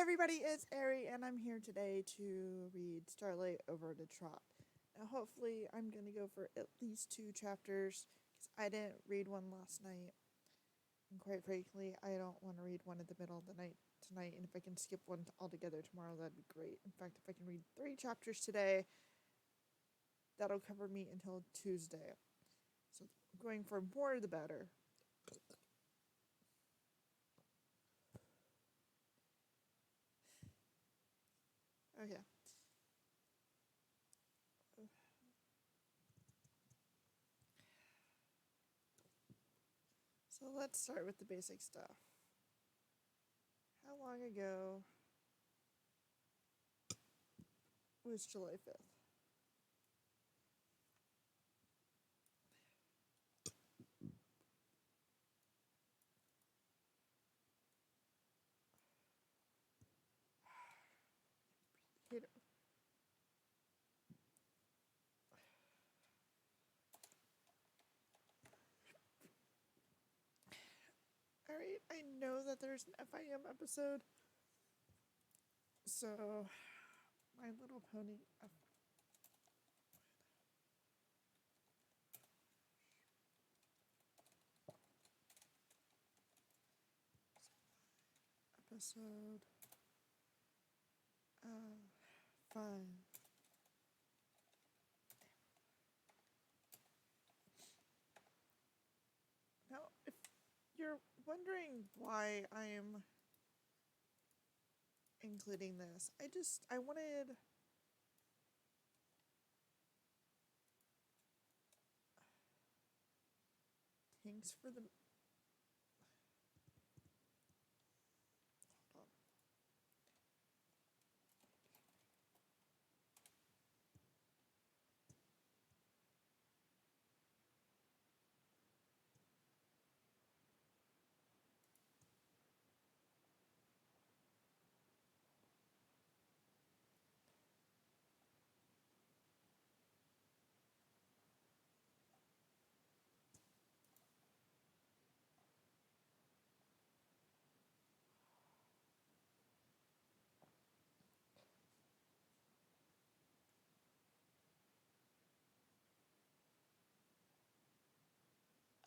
everybody, it's Ari, and I'm here today to read Starlight over Detrot. Now, hopefully, I'm going to go for at least 2 chapters, because I didn't read one last night. And quite frankly, I don't want to read one in the middle of the night tonight, and if I can skip one altogether tomorrow, that'd be great. In fact, if I can read 3 chapters today, that'll cover me until Tuesday. So, going for more the better. Okay. So let's start with the basic stuff. How long ago was July 5th? Alright, I know that there's an FIM episode. So, My Little Pony. Episode 5. Now, if you're wondering why I'm including this, I wanted. Thanks for the. Hold on.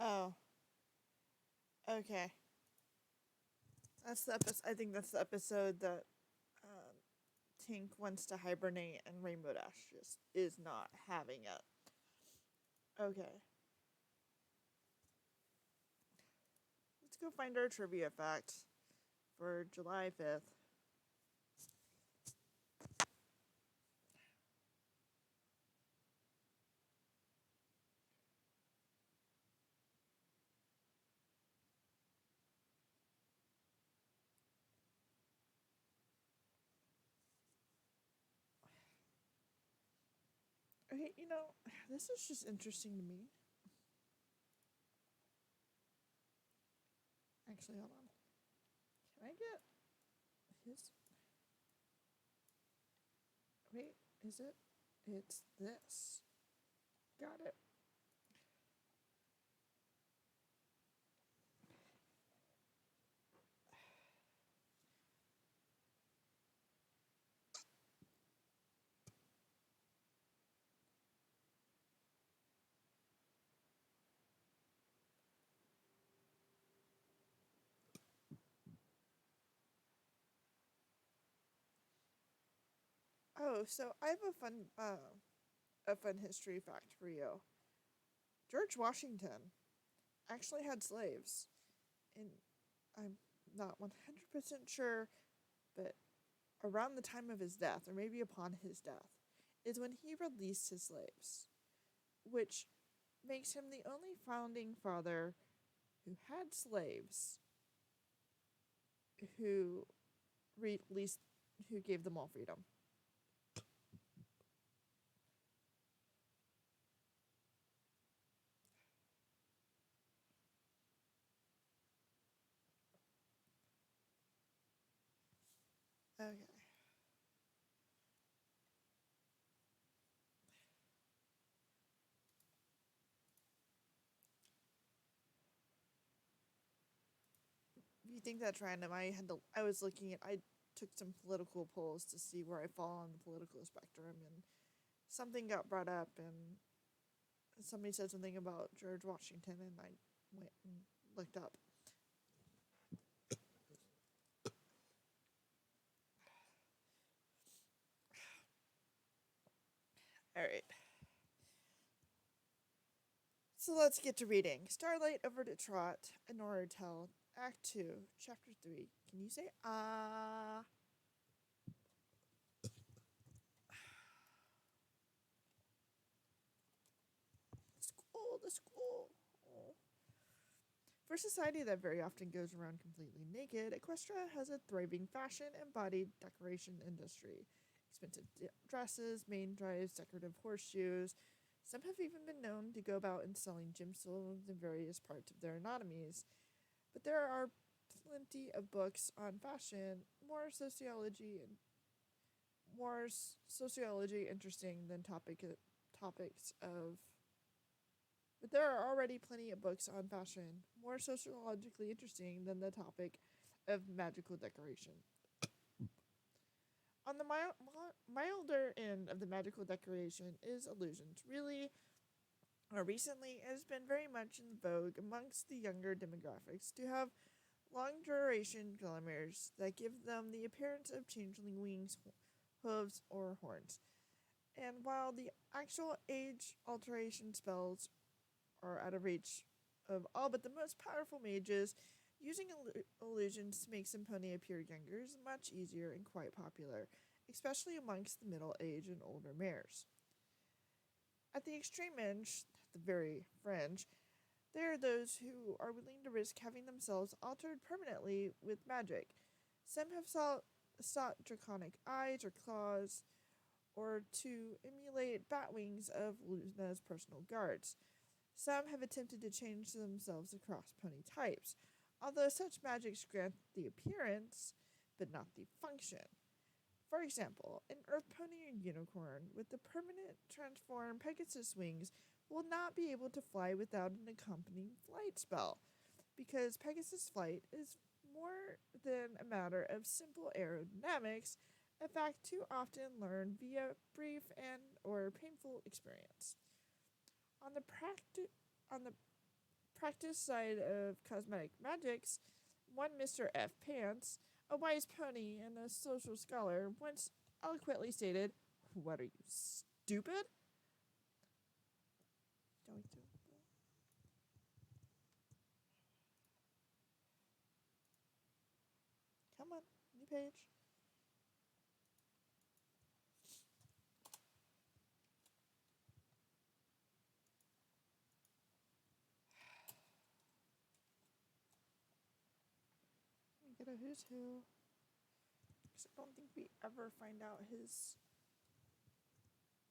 Oh, okay. That's the episode. I think that's the episode that Tink wants to hibernate and Rainbow Dash just is not having it. Okay. Let's go find our trivia fact for July 5th. Okay, this is just interesting to me. Actually, hold on. Can I get his? Wait, is it? It's this. Got it. Oh, so I have a fun history fact for you. George Washington actually had slaves, and I'm not 100% sure, but around the time of his death, or maybe upon his death, is when he released his slaves, which makes him the only founding father who had slaves who released, who gave them all freedom. Okay. If you think that's random, I was looking at, I took some political polls to see where I fall on the political spectrum, and something got brought up, and somebody said something about George Washington, and I went and looked up. All right. So let's get to reading. Starlight over Detrot, a Nortel, Act 2, Chapter 3. Can you say ah? The school. Oh. For a society that very often goes around completely naked, Equestria has a thriving fashion embodied decoration industry. Expensive dresses, main drives, decorative horseshoes. Some have even been known to go about and selling gemstones in various parts of their anatomies. But there are plenty of books on fashion, more sociology interesting than topics of. But there are already plenty of books on fashion, more sociologically interesting than the topic of magical decoration. On the milder end of the magical decoration is illusions. Really, recently, it has been very much in vogue amongst the younger demographics to have long duration glamours that give them the appearance of changeling wings, hooves, or horns. And while the actual age alteration spells are out of reach of all but the most powerful mages, using illusions to make Symphonia appear younger is much easier and quite popular, especially amongst the middle aged and older mares. At the extreme end, the very fringe, there are those who are willing to risk having themselves altered permanently with magic. Some have sought draconic eyes or claws, or to emulate bat wings of Luna's personal guards. Some have attempted to change themselves across pony types, although such magics grant the appearance, but not the function. For example, an earth pony or unicorn with the permanent transform Pegasus wings will not be able to fly without an accompanying flight spell, because Pegasus flight is more than a matter of simple aerodynamics, a fact too often learned via brief and or painful experience. On the on the practice side of cosmetic magics, one Mr. F. Pants, a wise pony and a social scholar, once eloquently stated, "What are you, stupid?" Come on, new page. Let me get a who's who. Because I don't think we ever find out his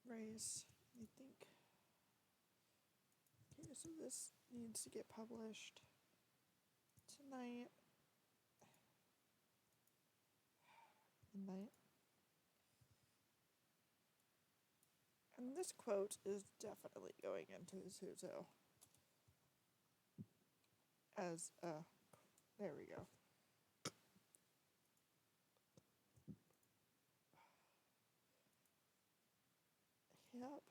race. I think. Okay, so this needs to get published tonight. Midnight. And this quote is definitely going into his who's who. As there we go. Yep.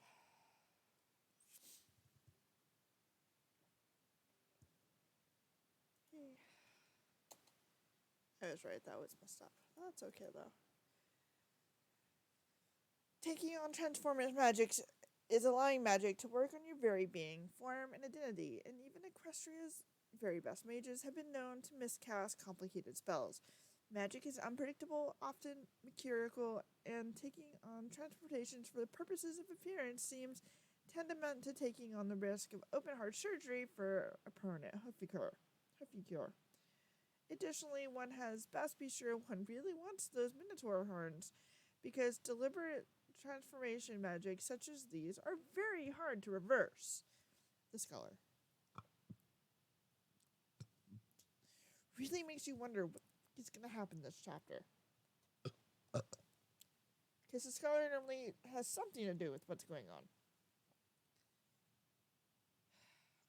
I was right, that was messed up. That's okay though. Taking on Transformers magic is allowing magic to work on your very being, form, and identity, and even Equestria's very best mages have been known to miscast complicated spells. Magic is unpredictable, often mercurial, and taking on transportations for the purposes of appearance seems tantamount to taking on the risk of open heart surgery for a permanent huffy cure. Additionally, one has best be sure one really wants those Minotaur horns, because deliberate transformation magic such as these are very hard to reverse. The scholar. Really makes you wonder what is going to happen this chapter. Because the scholar normally has something to do with what's going on.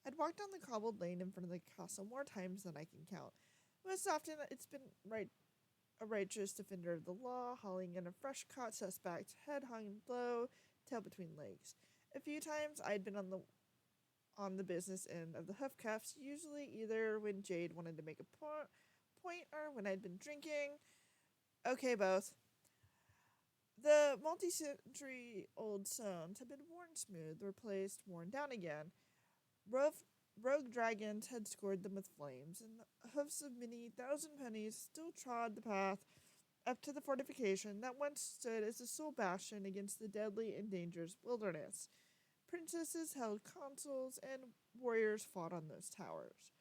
I'd walked down the cobbled lane in front of the castle more times than I can count. Most often, it's been right a righteous defender of the law, hauling in a fresh caught suspect, head hung low, tail between legs. A few times I'd been on the business end of the Huffcuffs, usually either when Jade wanted to make a point or when I'd been drinking. Okay, both. The multi-century old stones had been worn smooth, replaced, worn down again. Rogue dragons had scored them with flames, and the hoofs of many thousand pennies still trod the path up to the fortification that once stood as the sole bastion against the deadly and dangerous wilderness. Princesses held consuls, and warriors fought on those towers.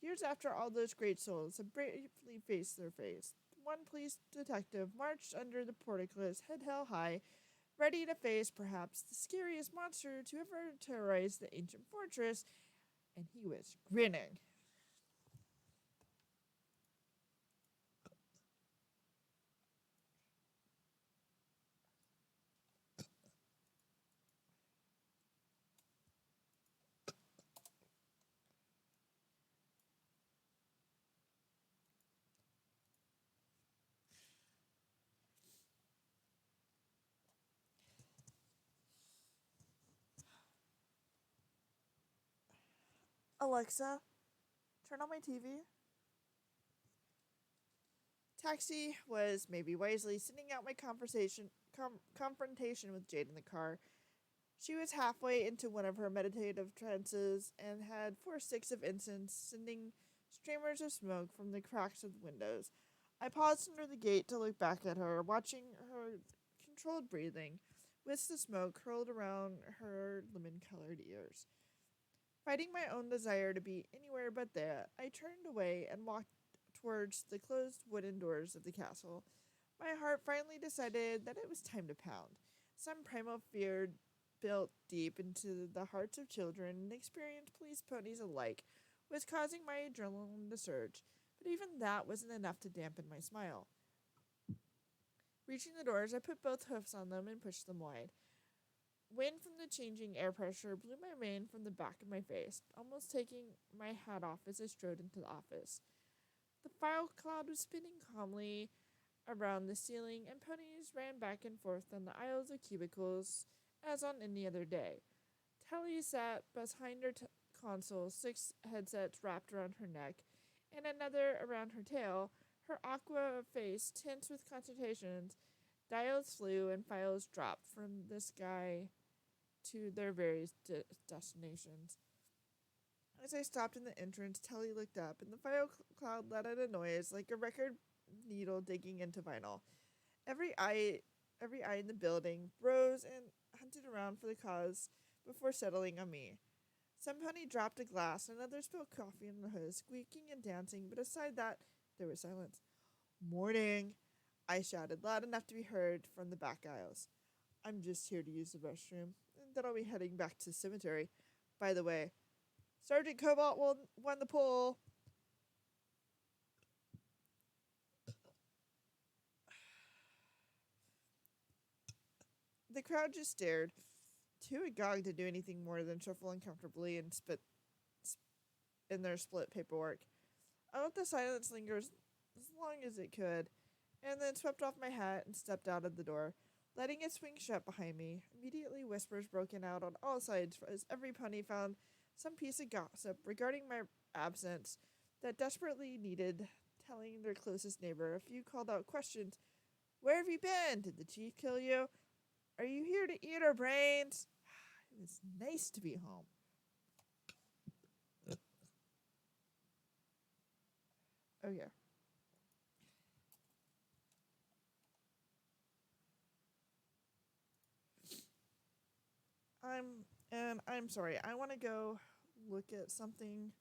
Years after all those great souls had bravely faced their fate, one police detective marched under the portcullis, head held high, ready to face perhaps the scariest monster to ever terrorize the ancient fortress, and he was grinning. Alexa, turn on my TV. Taxi was, maybe wisely, sending out my confrontation with Jade in the car. She was halfway into one of her meditative trances and had 4 sticks of incense, sending streamers of smoke from the cracks of the windows. I paused under the gate to look back at her, watching her controlled breathing, wisps of smoke curled around her lemon-colored ears. Fighting my own desire to be anywhere but there, I turned away and walked towards the closed wooden doors of the castle. My heart finally decided that it was time to pound. Some primal fear built deep into the hearts of children and experienced police ponies alike was causing my adrenaline to surge, but even that wasn't enough to dampen my smile. Reaching the doors, I put both hoofs on them and pushed them wide. Wind from the changing air pressure blew my mane from the back of my face, almost taking my hat off as I strode into the office. The file cloud was spinning calmly around the ceiling, and ponies ran back and forth down the aisles of cubicles as on any other day. Telly sat behind her console, 6 headsets wrapped around her neck, and another around her tail, her aqua face tense with concentration. Dials flew and files dropped from the sky to their various destinations. As I stopped in the entrance, Telly looked up, and the file cloud let out a noise like a record needle digging into vinyl. Every eye in the building rose and hunted around for the cause before settling on me. Some pony dropped a glass, and others spilled coffee in the hood, squeaking and dancing, but aside that, there was silence. "Morning," I shouted, loud enough to be heard from the back aisles. "I'm just here to use the restroom, and then I'll be heading back to the cemetery. By the way, Sergeant Cobalt won the poll." The crowd just stared, too agog to do anything more than shuffle uncomfortably and spit in their split paperwork. I let the silence linger as long as it could, and then swept off my hat and stepped out of the door, letting it swing shut behind me. Immediately whispers broken out on all sides as every pony found some piece of gossip regarding my absence that desperately needed telling their closest neighbor. A few called out questions. "Where have you been? Did the chief kill you? Are you here to eat our brains?" It was nice to be home. Okay. I'm sorry. I want to go look at something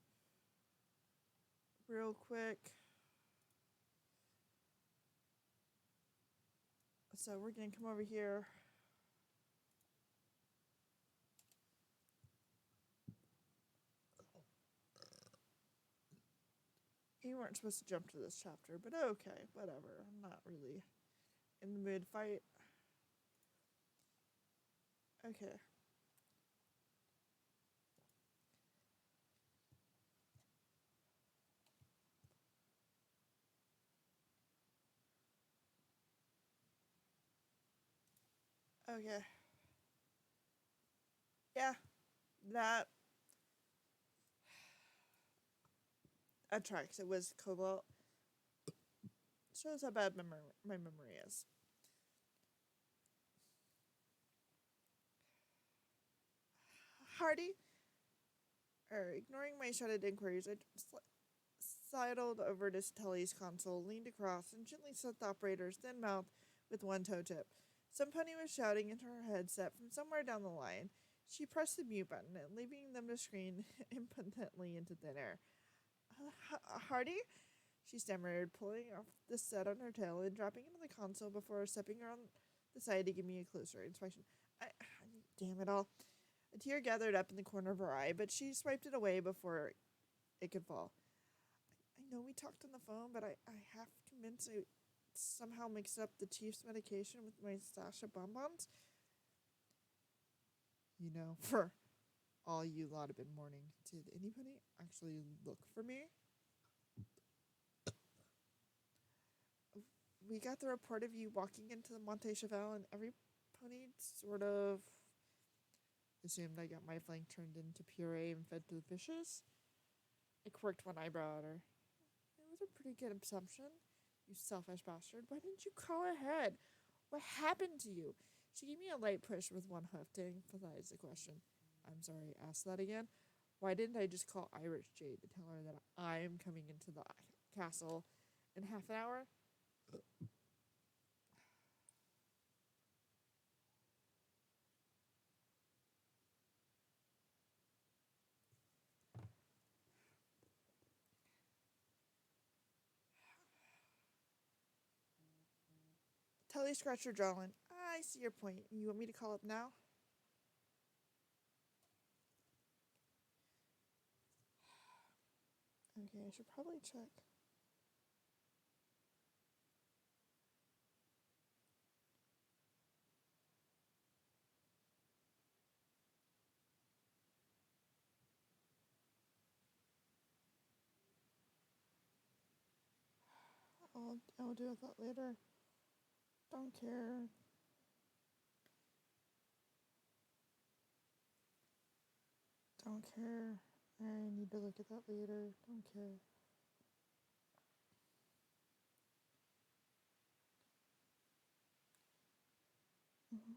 real quick. So we're going to come over here. You weren't supposed to jump to this chapter, but okay, whatever. I'm not really in the mood fight. Okay. Okay. Yeah, that tracks. It was Cobalt. Shows how bad my memory is. Hardy, ignoring my shouted inquiries, I sidled over to Telly's console, leaned across, and gently set the operator's thin mouth with one toe tip. Some pony was shouting into her headset from somewhere down the line. She pressed the mute button, leaving them to scream impotently into thin air. Hardy? She stammered, pulling off the set on her tail and dropping into the console before stepping around the side to give me a closer inspection. I damn it all. A tear gathered up in the corner of her eye, but she swiped it away before it could fall. I know we talked on the phone, but I half convinced I somehow mixed up the chief's medication with my stash of bonbons. You know, for all you lot have been mourning, did anybody actually look for me? We got the report of you walking into the Monte Cheval, and every pony sort of assumed I got my flank turned into puree and fed to the fishes. I quirked one eyebrow at her. It was a pretty good assumption. You selfish bastard. Why didn't you call ahead? What happened to you? She gave me a light push with one hoof to emphasize the question. I'm sorry, ask that again. Why didn't I just call Irish Jade to tell her that I'm coming into the castle in half an hour? Tully scratched her jawline. I see your point. You want me to call up now? Okay, I should probably check. I'll do that later. Don't care. Don't care. I need to look at that later. Don't care. Mm-hmm.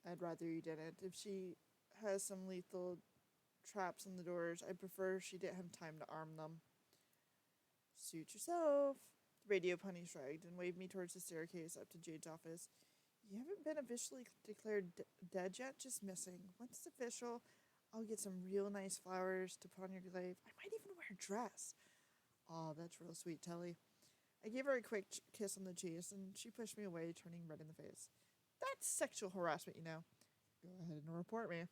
I'd rather you didn't. If she has some lethal traps on the doors, I prefer she didn't have time to arm them. Suit yourself. The radio pony shrugged and waved me towards the staircase up to Jade's office. You haven't been officially declared dead yet, just missing. Once it's official, I'll get some real nice flowers to put on your grave. I might even wear a dress. Oh, that's real sweet, Telly. I gave her a quick kiss on the cheek, and she pushed me away, turning red in the face. That's sexual harassment, you know. Go ahead and report me.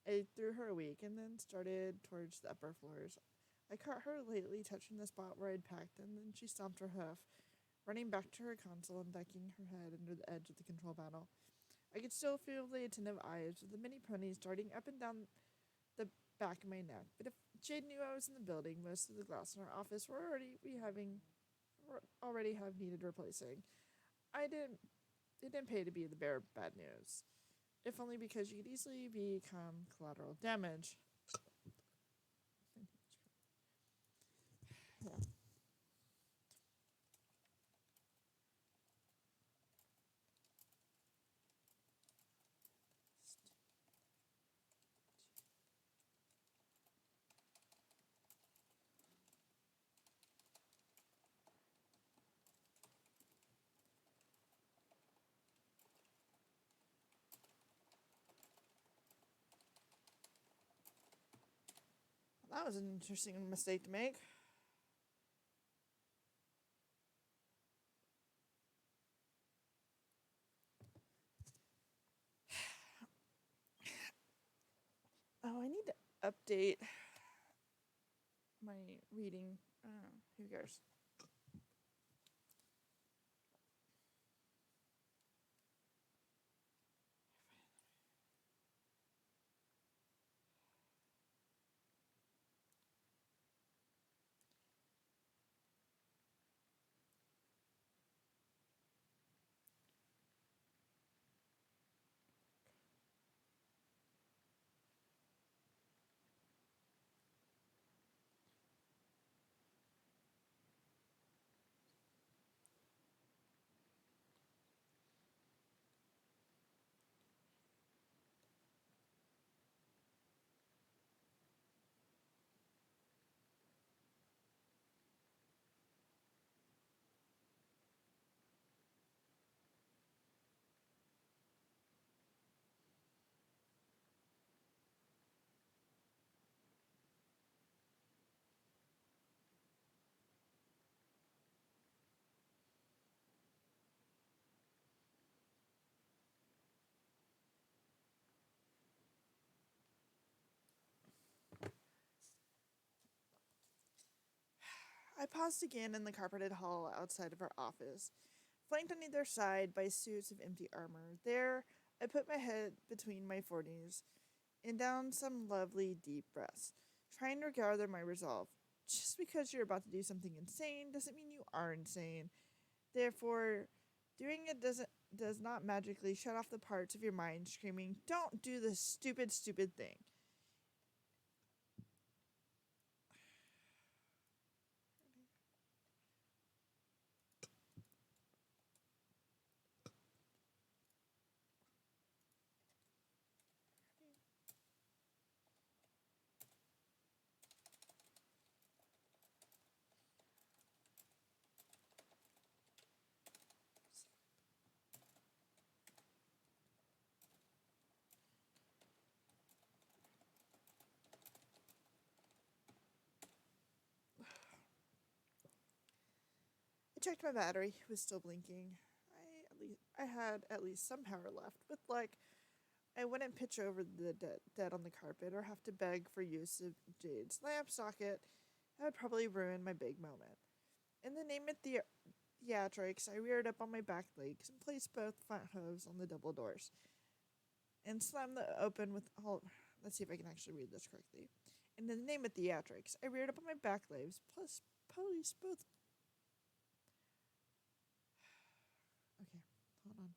I threw her a week and then started towards the upper floors. I caught her lately touching the spot where I'd packed, and then she stomped her hoof, running back to her console and ducking her head under the edge of the control panel. I could still feel the attentive eyes of the mini ponies darting up and down the back of my neck. But if Jade knew I was in the building, most of the glass in our office already have needed replacing. I didn't. It didn't pay to be the bearer of bad news, if only because you could easily become collateral damage. Yeah. That was an interesting mistake to make. Oh, I need to update my reading. Who cares? I paused again in the carpeted hall outside of our office, flanked on either side by suits of empty armor. There, I put my head between my forties and down some lovely deep breaths, trying to gather my resolve. Just because you're about to do something insane doesn't mean you are insane. Therefore, doing it does not magically shut off the parts of your mind screaming, "Don't do this stupid thing." I checked my battery; it was still blinking. I had at least some power left. With luck, I wouldn't pitch over the dead on the carpet or have to beg for use of Jade's lamp socket. That would probably ruin my big moment. In the name of theatrics, I reared up on my back legs and placed both front hooves on the double doors and slammed them open with all. Let's see if I can actually read this correctly. In the name of theatrics, I reared up on my back legs, plus police both. Okay, hold on.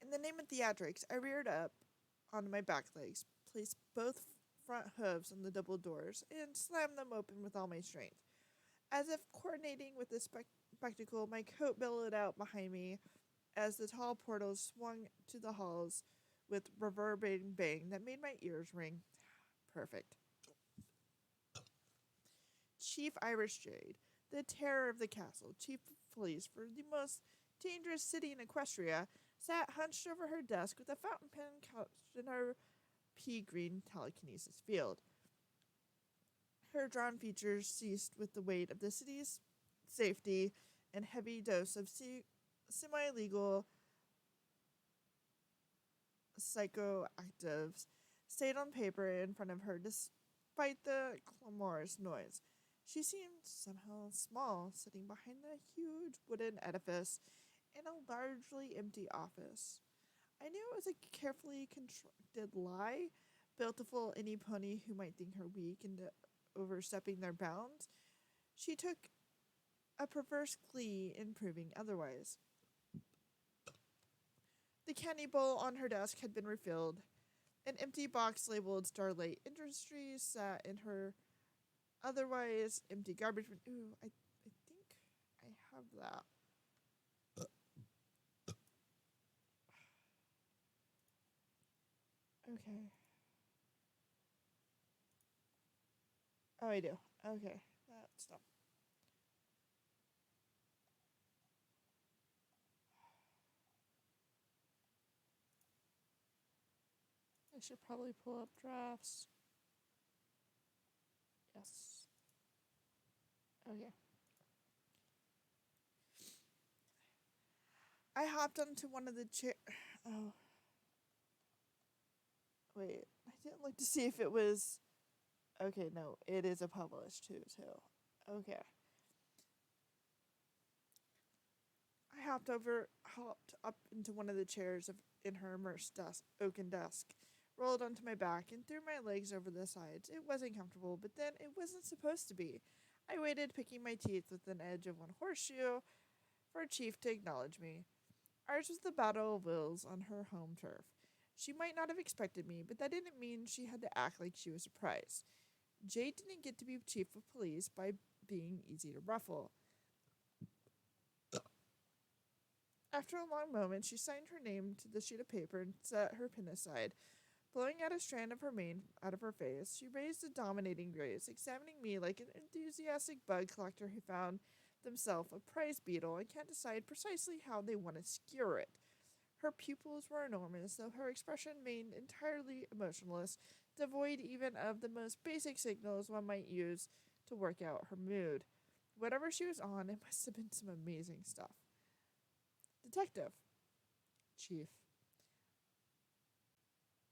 In the name of theatrics, I reared up onto my back legs, placed both front hooves on the double doors, and slammed them open with all my strength. As if coordinating with the spectacle, my coat billowed out behind me as the tall portals swung to the halls with reverberating bang that made my ears ring. Perfect. Chief Irish Jade, the terror of the castle, chief of police for the most dangerous city in Equestria, sat hunched over her desk with a fountain pen couched in her pea green telekinesis field. Her drawn features seized with the weight of the city's safety and heavy dose of semi-legal psychoactives stayed on paper in front of her despite the clamorous noise. She seemed somehow small, sitting behind a huge wooden edifice in a largely empty office. I knew it was a carefully constructed lie, built to fool any pony who might think her weak and overstepping their bounds. She took a perverse glee in proving otherwise. The candy bowl on her desk had been refilled. An empty box labeled Starlight Industries sat in her otherwise empty garbage bin. Ooh, I think I have that. Okay. Oh, I do. Okay. That's dumb. I should probably pull up drafts. Yes. Okay. I hopped onto one of the chairs. Oh, wait. I didn't look to see if it was. Okay, no. It is a published too. Okay. Hopped up into one of the chairs in her immersed oaken desk, rolled onto my back, and threw my legs over the sides. It wasn't comfortable, but then it wasn't supposed to be. I waited, picking my teeth with an edge of one horseshoe, for a chief to acknowledge me. Ours was the battle of wills on her home turf. She might not have expected me, but that didn't mean she had to act like she was surprised. Jade didn't get to be chief of police by being easy to ruffle. After a long moment, she signed her name to the sheet of paper and set her pen aside. Blowing out a strand of her mane out of her face, she raised a dominating gaze, examining me like an enthusiastic bug collector who found themselves a prize beetle and can't decide precisely how they want to skewer it. Her pupils were enormous, though her expression remained entirely emotionless, devoid even of the most basic signals one might use to work out her mood. Whatever she was on, it must have been some amazing stuff. Detective. Chief.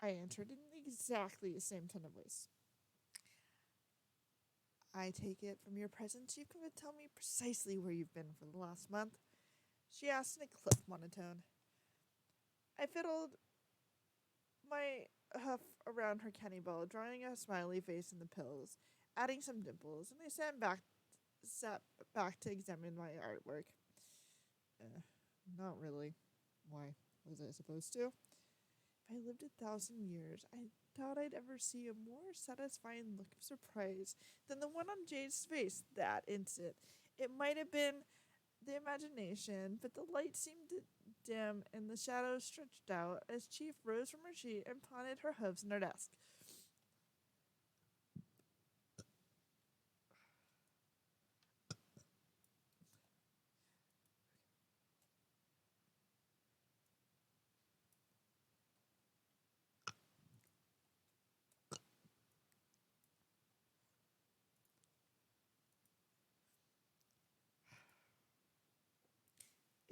I answered in exactly the same tone of voice. I take it from your presence you can tell me precisely where you've been for the last month, she asked in a clipped monotone. I fiddled my huff around her candy ball, drawing a smiley face in the pills, adding some dimples, and I sat back to examine my artwork. Not really. Why? Was I supposed to? If I lived 1,000 years, I doubt I'd ever see a more satisfying look of surprise than the one on Jade's face that instant. It might have been the imagination, but the light seemed to dim and the shadows stretched out as Chief rose from her seat and planted her hooves in her desk.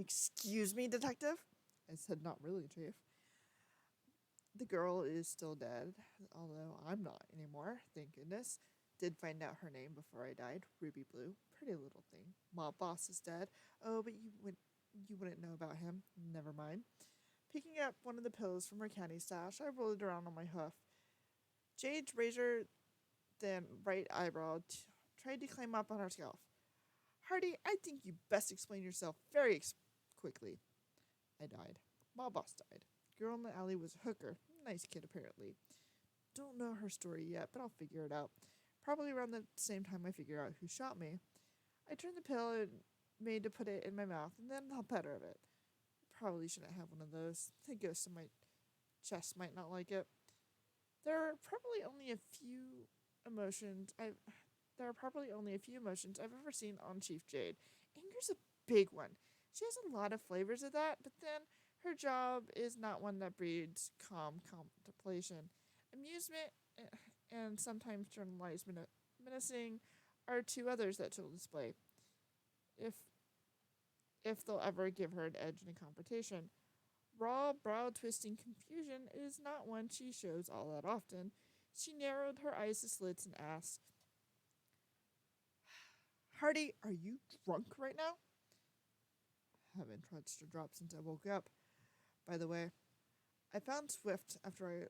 Excuse me, detective? I said, not really, Chief. The girl is still dead, although I'm not anymore, thank goodness. Did find out her name before I died, Ruby Blue. Pretty little thing. Mob boss is dead. Oh, but you wouldn't know about him. Never mind. Picking up one of the pills from her candy stash, I rolled it around on my hoof. Jade's razor thin right eyebrow tried to climb up on her scalp. Hardy, I think you best explain yourself very quickly. I died. Mob boss died. Girl in the alley was a hooker. Nice kid, apparently. Don't know her story yet, but I'll figure it out. Probably around the same time I figure out who shot me. I turned the pill made to put it in my mouth, and then I'll pet her of it. Probably shouldn't have one of those. The ghost in my chest might not like it. There are probably only a few emotions I've there are probably only a few emotions I've ever seen on Chief Jade. Anger's a big one. She has a lot of flavors of that, but then her job is not one that breeds calm contemplation. Amusement and sometimes journalized menacing are two others that she'll display if they'll ever give her an edge in a competition. Raw, brow twisting confusion is not one she shows all that often. She narrowed her eyes to slits and asked, Hardy, are you drunk right now? Haven't touched a drop since I woke up. By the way, I found Swift after I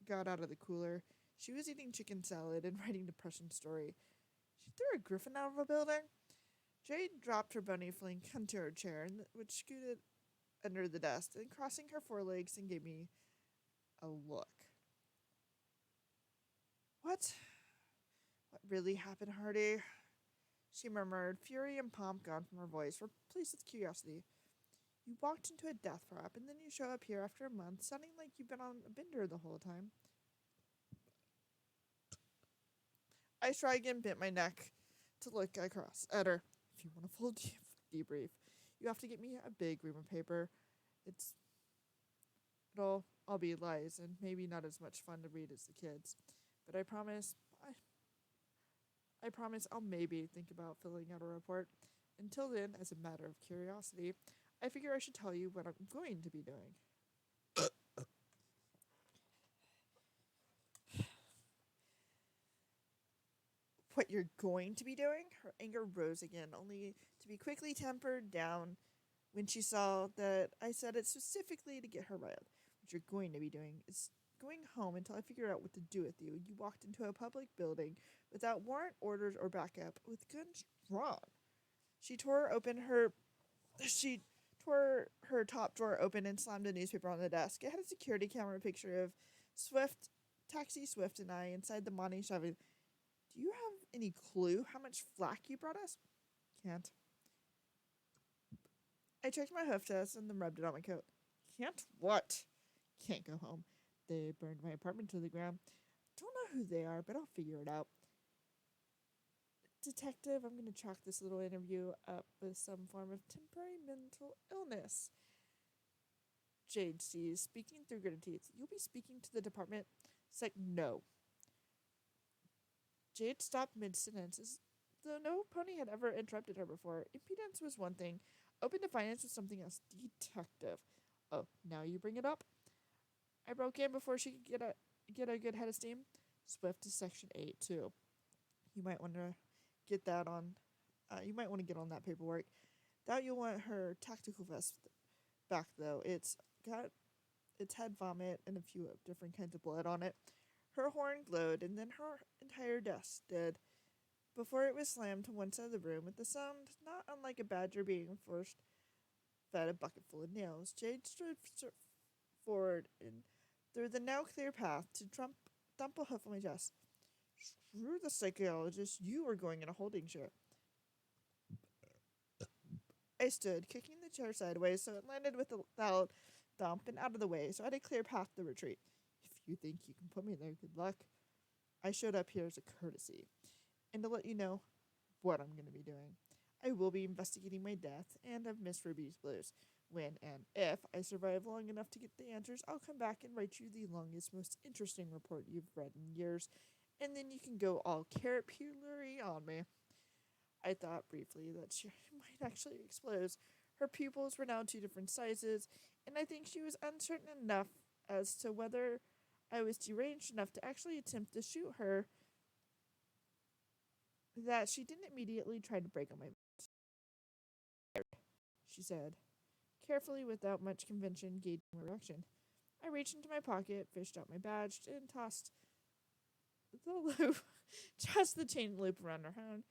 got out of the cooler. She was eating chicken salad and writing depression story. She threw a griffin out of a building. Jade dropped her bunny flank onto her chair, which scooted under the desk, and crossing her forelegs and gave me a look. What? What really happened, Hardy? She murmured, fury and pomp gone from her voice, replaced with curiosity. You walked into a death trap, and then you show up here after a month, sounding like you've been on a bender the whole time. I shrugged and bent my neck to look across at her. If you want a full debrief, you have to get me a big ream of paper. It'll all be lies and maybe not as much fun to read as the kids. But I promise I'll maybe think about filling out a report. Until then, as a matter of curiosity, I figure I should tell you what I'm going to be doing. What you're going to be doing? Her anger rose again, only to be quickly tempered down when she saw that I said it specifically to get her riled. What you're going to be doing is going home until I figure out what to do with you. You walked into a public building without warrant, orders, or backup, with guns drawn. She tore open her she tore her top drawer open and slammed a newspaper on the desk. It had a security camera picture of Swift, Taxi Swift, and I inside the Monty Chevy. Do you have any clue how much flack you brought us? Can't. I checked my hoof test and then rubbed it on my coat. Can't what? Can't go home. They burned my apartment to the ground. Don't know who they are, but I'll figure it out. Detective, I'm going to chalk this little interview up with some form of temporary mental illness. Jade sees, speaking through gritted teeth. You'll be speaking to the department? It's like, no. Jade stopped mid-sentence, as though no pony had ever interrupted her before. Impudence was one thing. Open defiance was something else. Detective. Oh, now you bring it up? I broke in before she could get a good head of steam. Swift is Section 8, too. You might want to get that on. You might want to get on that paperwork. Doubt you'll want her tactical vest back, though. It's had vomit and a few different kinds of blood on it. Her horn glowed, and then her entire desk did, before it was slammed to one side of the room with the sound not unlike a badger being first fed a bucket full of nails. Jade stood forward and through the now clear path to dump a hoof on my chest. Screw the psychologist, you are going in a holding chair. I stood, kicking the chair sideways so it landed with a loud thump and out of the way, so I had a clear path to retreat. If you think you can put me there, good luck. I showed up here as a courtesy, and to let you know what I'm going to be doing. I will be investigating my death and of Miss Ruby's blues. When and if I survive long enough to get the answers, I'll come back and write you the longest, most interesting report you've read in years, and then you can go all carrot-pulery on me. I thought briefly that she might actually explode. Her pupils were now two different sizes, and I think she was uncertain enough as to whether I was deranged enough to actually attempt to shoot her that she didn't immediately try to break on my back. She said, carefully without much convention gauging my reaction. I reached into my pocket, fished out my badge, and tossed the chain loop around her hand,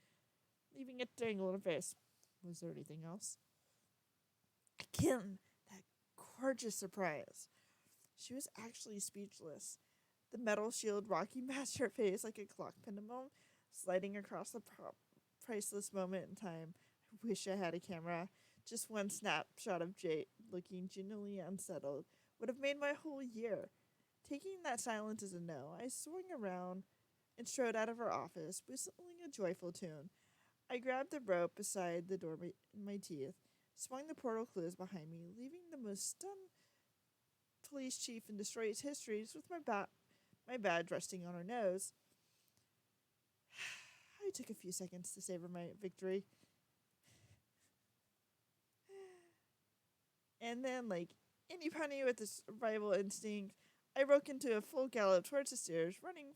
leaving it dangle in her face. Was there anything else? Again, that gorgeous surprise. She was actually speechless. The metal shield rocking past her face like a clock pendulum, sliding across the priceless moment in time. Wish I had a camera. Just one snapshot of Jade looking genuinely unsettled would have made my whole year. Taking that silence as a no, I swung around and strode out of her office, whistling a joyful tune. I grabbed the rope beside the door in my teeth, swung the portal closed behind me, leaving the most stunned police chief in Destroy's histories with my badge resting on her nose. I took a few seconds to savor my victory. And then, like any pony with a survival instinct, I broke into a full gallop towards the stairs, running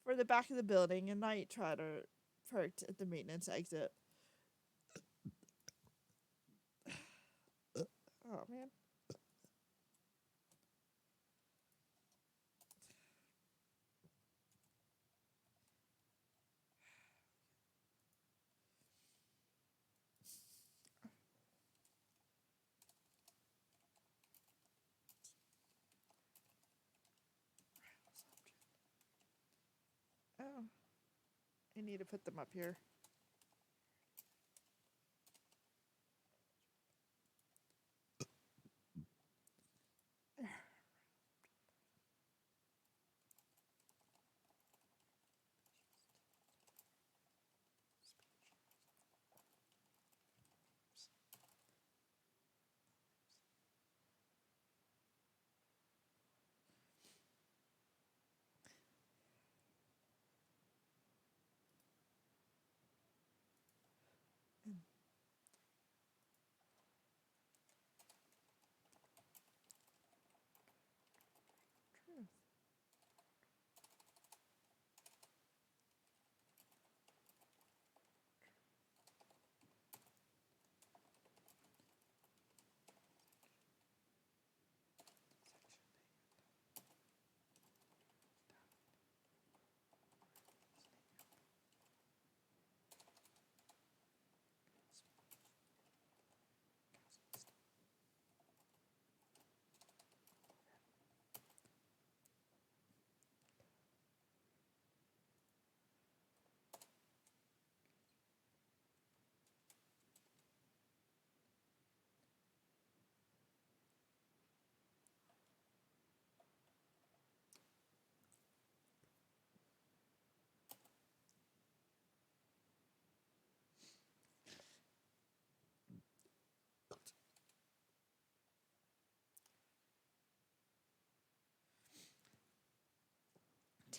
for the back of the building, and Night Trotter parked at the maintenance exit. Oh, man. Oh, I need to put them up here.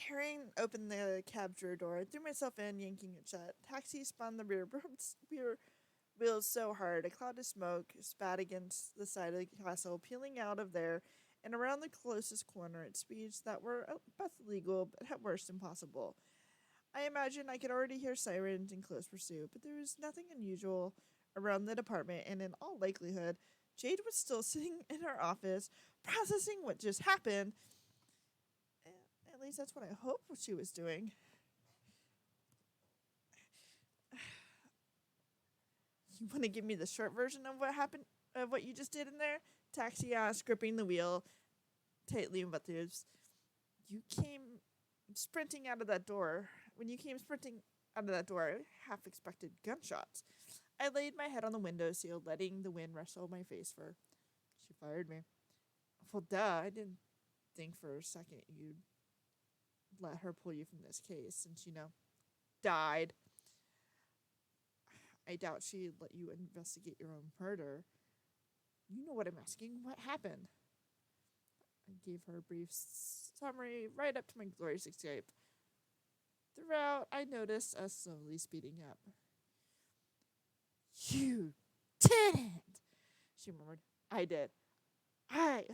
Tearing open the cab door, I threw myself in, yanking it shut. Taxi spun the rear wheels so hard, a cloud of smoke spat against the side of the castle, peeling out of there and around the closest corner at speeds that were both legal but at worst impossible. I imagined I could already hear sirens in close pursuit, but there was nothing unusual around the department, and in all likelihood, Jade was still sitting in her office, processing what just happened. At least that's what I hoped she was doing. You want to give me the short version of what happened, of what you just did in there? Taxi asked, gripping the wheel tightly in his. You came sprinting out of that door. When you came sprinting out of that door, I half expected gunshots. I laid my head on the windowsill, letting the wind rustle my face for. She fired me. Well, duh. I didn't think for a second you'd let her pull you from this case since, died. I doubt she'd let you investigate your own murder. You know what I'm asking. What happened? I gave her a brief summary right up to my glorious escape. Throughout, I noticed us slowly speeding up. You didn't, she murmured. I did. I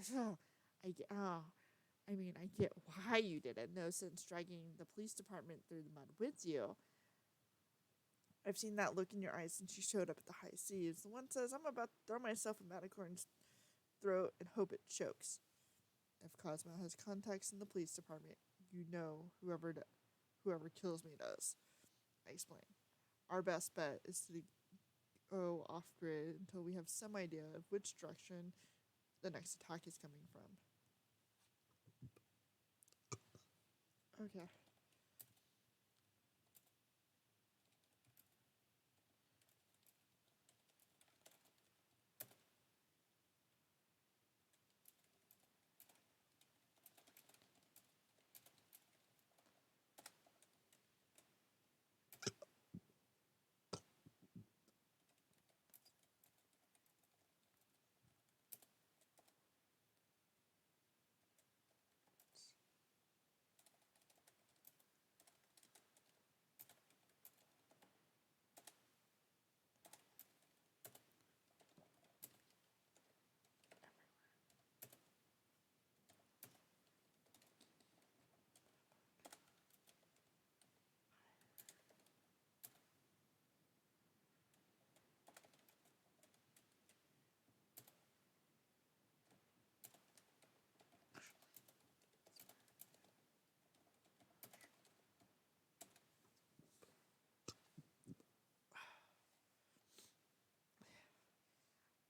get why you did it. No sense dragging the police department through the mud with you. I've seen that look in your eyes since you showed up at the high seas. The one says, I'm about to throw myself in Matacorn's throat and hope it chokes. If Cosmo has contacts in the police department, you know whoever kills me does. I explained. Our best bet is to go off-grid until we have some idea of which direction the next attack is coming from. Okay.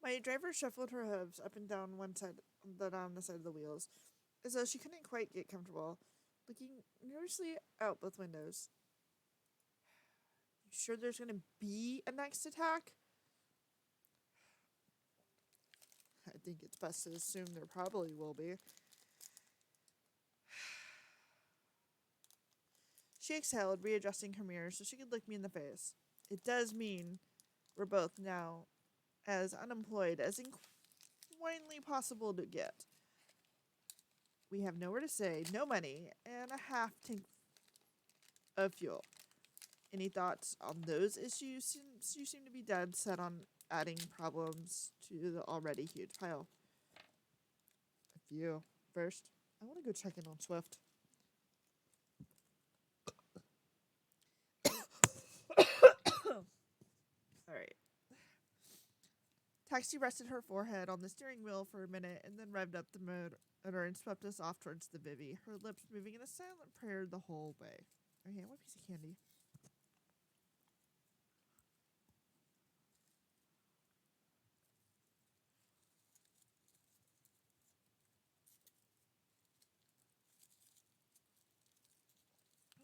My driver shuffled her hooves up and down down the side of the wheels, as though she couldn't quite get comfortable, looking nervously out both windows. You sure there's gonna be a next attack? I think it's best to assume there probably will be. She exhaled, readjusting her mirror so she could look me in the face. It does mean we're both now as unemployed as humanly possible to get. We have nowhere to stay, no money, and a half tank of fuel. Any thoughts on those issues? Since you seem to be dead set on adding problems to the already huge pile. A few. First, I want to go check in on Swift. Alright. Taxi rested her forehead on the steering wheel for a minute and then revved up the motor and swept us off towards the Vivi, her lips moving in a silent prayer the whole way. Okay, one piece of candy.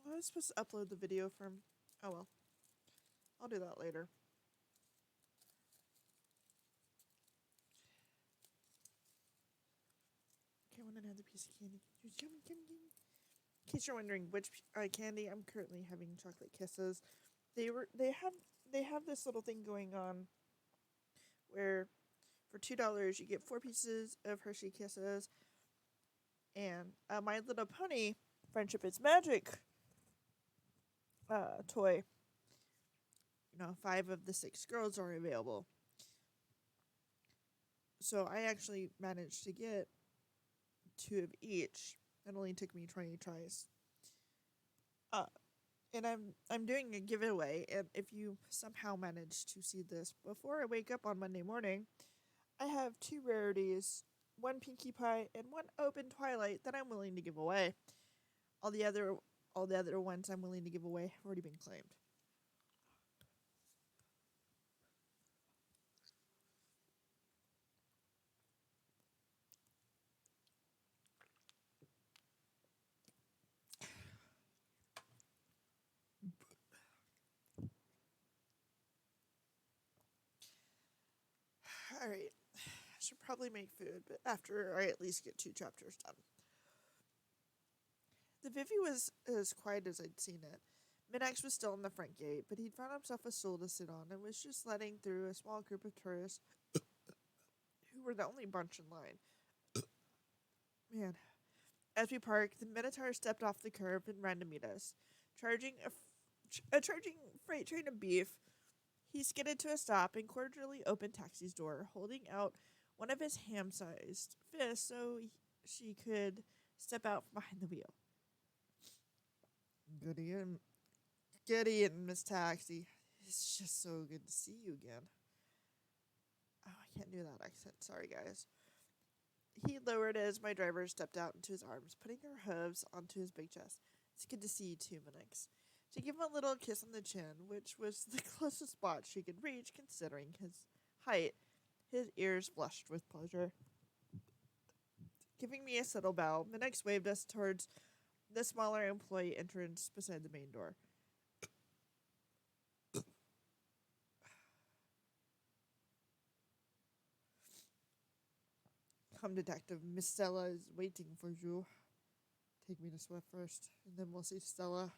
I was supposed to upload the video from... Oh well. I'll do that later. Okay, I want another piece of candy. In case you're wondering which candy, I'm currently having chocolate kisses. They have this little thing going on where for $2 you get 4 pieces of Hershey Kisses, and My Little Pony Friendship is Magic toy. 5 of the 6 girls are available. So I actually managed to get 2 of each. It only took me 20 tries. And I'm doing a giveaway, and if you somehow manage to see this before I wake up on Monday morning, I have 2 rarities, 1 Pinkie Pie and 1 Open Twilight that I'm willing to give away. All the other ones I'm willing to give away have already been claimed. Alright, I should probably make food, but after I at least get 2 chapters done. The Vivi was as quiet as I'd seen it. Minax was still in the front gate, but he'd found himself a stool to sit on and was just letting through a small group of tourists who were the only bunch in line. Man. As we parked, the Minotaur stepped off the curb and ran to meet us. Charging a charging freight train of beef, he skidded to a stop and cordially opened Taxi's door, holding out one of his ham-sized fists so she could step out from behind the wheel. Good evening, Miss Taxi. It's just so good to see you again. Oh, I can't do that accent. Sorry, guys. He lowered as my driver stepped out into his arms, putting her hooves onto his big chest. It's good to see you too, Minix. She gave him a little kiss on the chin, which was the closest spot she could reach considering his height. His ears flushed with pleasure. Giving me a subtle bow, Minix waved us towards the smaller employee entrance beside the main door. Come, detective. Miss Stella is waiting for you. Take me to Swift first, and then we'll see Stella.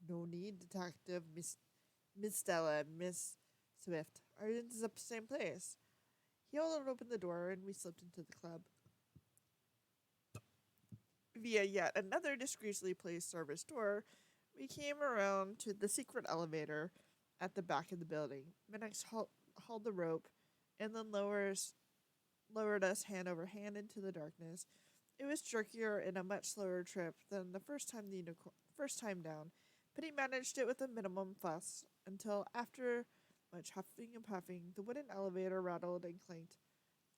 No need, detective. Miss Stella, Miss Swift are in the same place. He held open the door, and we slipped into the club. Via yet another discreetly placed service door, we came around to the secret elevator at the back of the building. Minix hauled the rope, and then lowered us hand over hand into the darkness. It was jerkier and a much slower trip than the first time down, but he managed it with a minimum fuss until, after much huffing and puffing, the wooden elevator rattled and clanked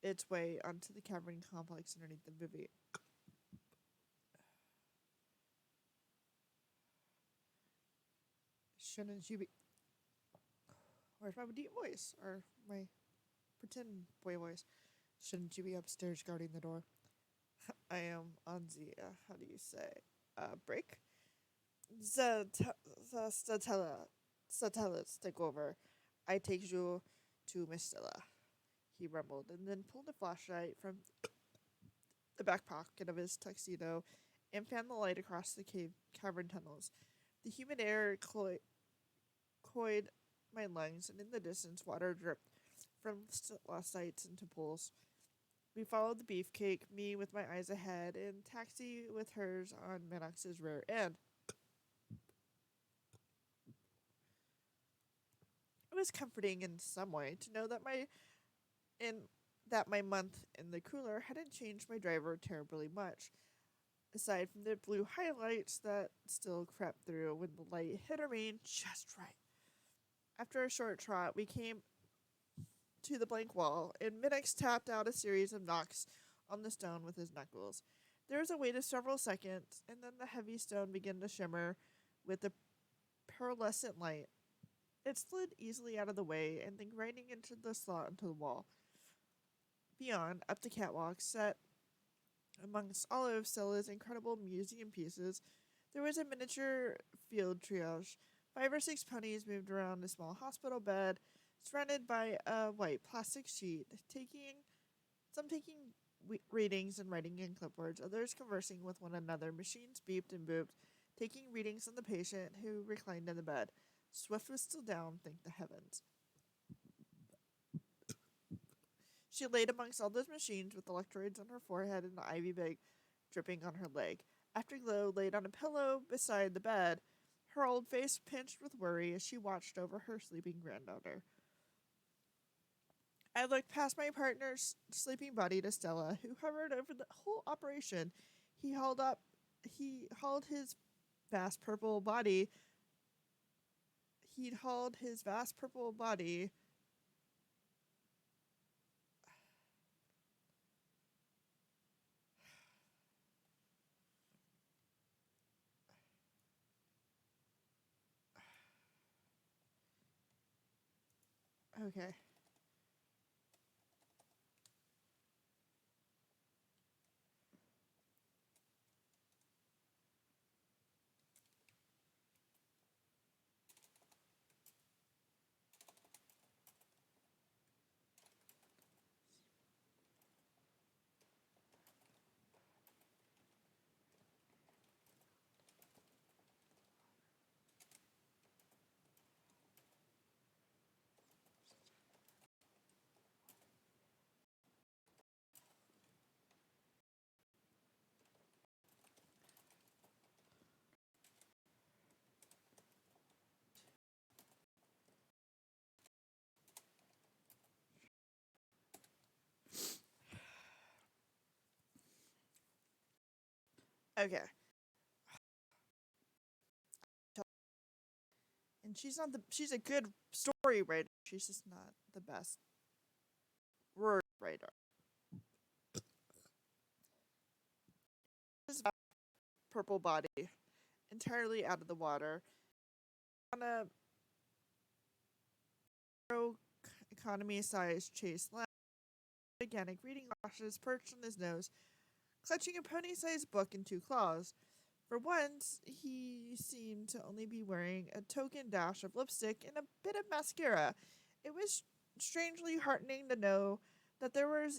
its way onto the cavern complex underneath the Vivi. Shouldn't you be... Where's my deep voice? Or my Pretend boy voice. Shouldn't you be upstairs guarding the door? I am on the, how do you say, break? The satellite take over. I take you to Miss Stella, he rumbled, and then pulled a flashlight from the back pocket of his tuxedo and fanned the light across the cavern tunnels. The humid air cloyed my lungs, and in the distance, water dripped from stalactites into pools. We followed the beefcake, me with my eyes ahead, and Taxi with hers on Manox's rear end. It was comforting in some way to know that in my month in the cooler hadn't changed my driver terribly much, aside from the blue highlights that still crept through when the light hit our main just right. After a short trot, we came to the blank wall, and Minix tapped out a series of knocks on the stone with his knuckles. There was a wait of several seconds, and then the heavy stone began to shimmer with the pearlescent light. It slid easily out of the way and then grinding into the slot into the wall. Beyond, up the catwalk, set amongst all of Stella's incredible museum pieces, there was a miniature field triage. 5 or 6 ponies moved around a small hospital bed, surrounded by a white plastic sheet, taking readings and writing in clipboards, others conversing with one another. Machines beeped and booped, taking readings on the patient who reclined in the bed. Swift was still down, thank the heavens. She laid amongst all those machines with electrodes on her forehead and the ivy bag dripping on her leg. Afterglow laid on a pillow beside the bed, her old face pinched with worry as she watched over her sleeping granddaughter. I looked past my partner's sleeping body to Stella, who hovered over the whole operation. He hauled his vast purple body. He'd hauled his vast purple body. Okay. Okay. And she's a good story writer. She's just not the best word writer. This purple body, entirely out of the water, on a economy-sized chase lamp, gigantic reading glasses perched on his nose, clutching a pony-sized book in 2 claws. For once, he seemed to only be wearing a token dash of lipstick and a bit of mascara. It was strangely heartening to know that there were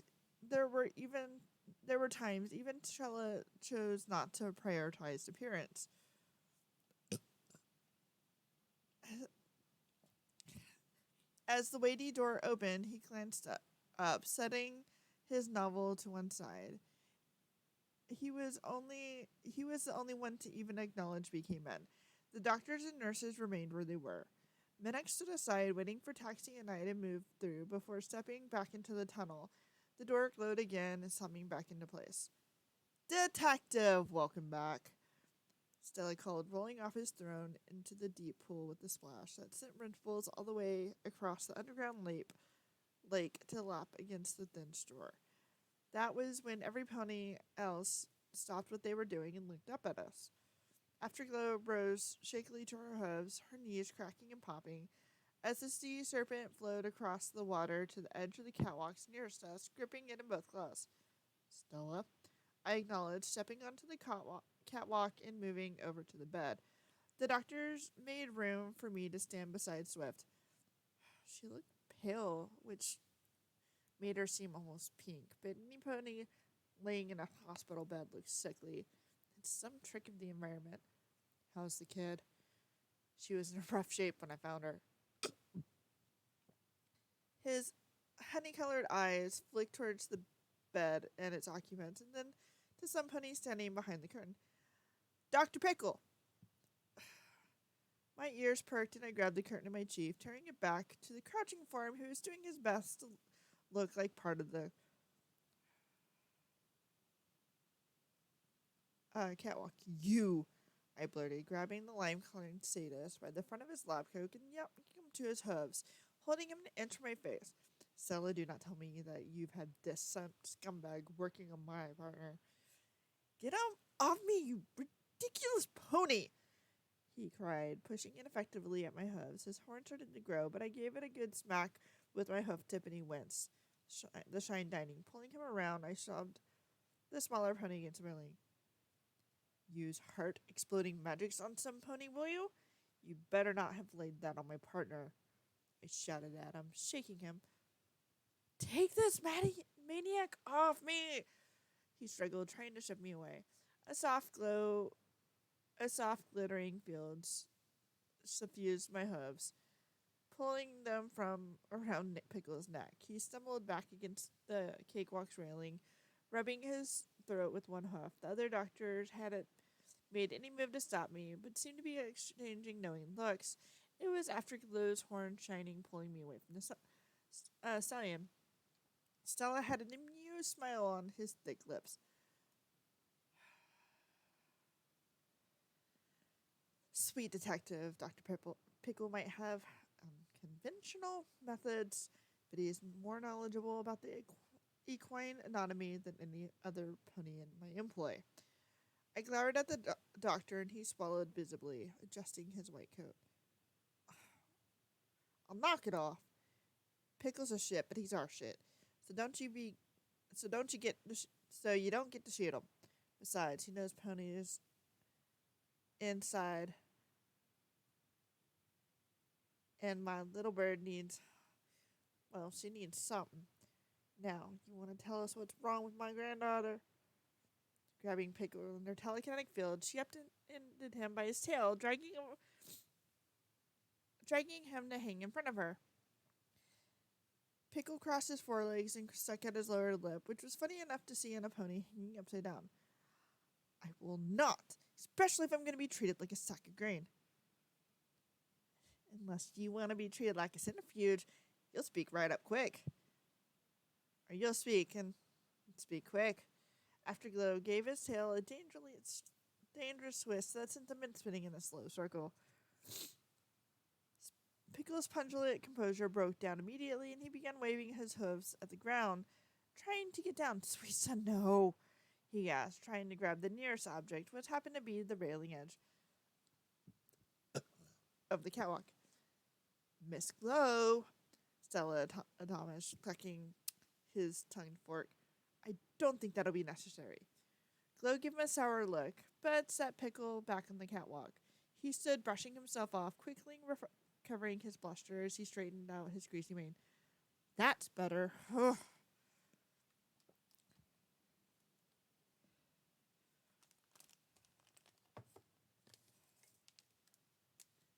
times even Trella chose not to prioritize appearance. As the weighty door opened, he glanced up, setting his novel to one side. He was the only one to even acknowledge we came in. The doctors and nurses remained where they were. Minix stood aside, waiting for Taxi and I to move through before stepping back into the tunnel. The door glowed again and slamming back into place. Detective, welcome back, Stella called, rolling off his throne into the deep pool with a splash that sent ripples all the way across the underground lake to lap against the thin shore. That was when every pony else stopped what they were doing and looked up at us. Afterglow rose shakily to her hooves, her knees cracking and popping. as the sea serpent flowed across the water to the edge of the catwalks nearest us, gripping it in both claws. Stella, I acknowledged, stepping onto the catwalk and moving over to the bed. The doctors made room for me to stand beside Swift. She looked pale, which made her seem almost pink, but any pony laying in a hospital bed looked sickly. It's some trick of the environment. How's the kid? She was in rough shape when I found her. His honey-colored eyes flicked towards the bed and its occupants, and then to some pony standing behind the curtain. Dr. Pickle! My ears perked and I grabbed the curtain in my chief, turning it back to the crouching form who was doing his best to look like part of the catwalk. You! I blurted, grabbing the lime-colored sadist by the front of his lab coat and yapping him to his hooves, holding him an inch from my face. Stella, do not tell me that you've had this scumbag working on my partner. Get off me, you ridiculous pony! He cried, pushing ineffectively at my hooves. His horn started to grow, but I gave it a good smack with my hoof tip and he winced. The shine dining. Pulling him around, I shoved the smaller pony against my leg. Use heart-exploding magics on some pony, will you? You better not have laid that on my partner. I shouted at him, shaking him. Take this maniac off me! He struggled, trying to shove me away. A soft, glittering field suffused my hooves, pulling them from around Pickle's neck. He stumbled back against the cakewalk's railing, rubbing his throat with one hoof. The other doctors hadn't made any move to stop me, but seemed to be exchanging knowing looks. It was Afterglow's horn shining, pulling me away from the stallion. Stella had an amused smile on his thick lips. Sweet detective, Dr. Pickle might have conventional methods, but he is more knowledgeable about the equine anatomy than any other pony in my employ. I glowered at the doctor and he swallowed visibly, adjusting his white coat. I'll knock it off. Pickle's a shit, but he's our shit. So you don't get to shoot him. Besides, he knows ponies inside, and my little bird needs, well, she needs something. Now, you want to tell us what's wrong with my granddaughter? Grabbing Pickle in her telekinetic field, she upended him by his tail, dragging him to hang in front of her. Pickle crossed his forelegs and stuck out his lower lip, which was funny enough to see in a pony hanging upside down. I will not, especially if I'm going to be treated like a sack of grain. Unless you want to be treated like a centrifuge, you'll speak right up quick. Or you'll speak, and speak quick. Afterglow gave his tail a dangerous twist that sent the men spinning in a slow circle. Pickle's pungent composure broke down immediately, and he began waving his hooves at the ground, trying to get down. Sweet son, no, he gasped, trying to grab the nearest object, which happened to be the railing edge of the catwalk. Miss Glow, Stella admonished, clucking his tongue fork. I don't think that'll be necessary. Glow gave him a sour look, but set Pickle back on the catwalk. He stood brushing himself off, quickly covering his bluster as he straightened out his greasy mane. That's better. Ugh.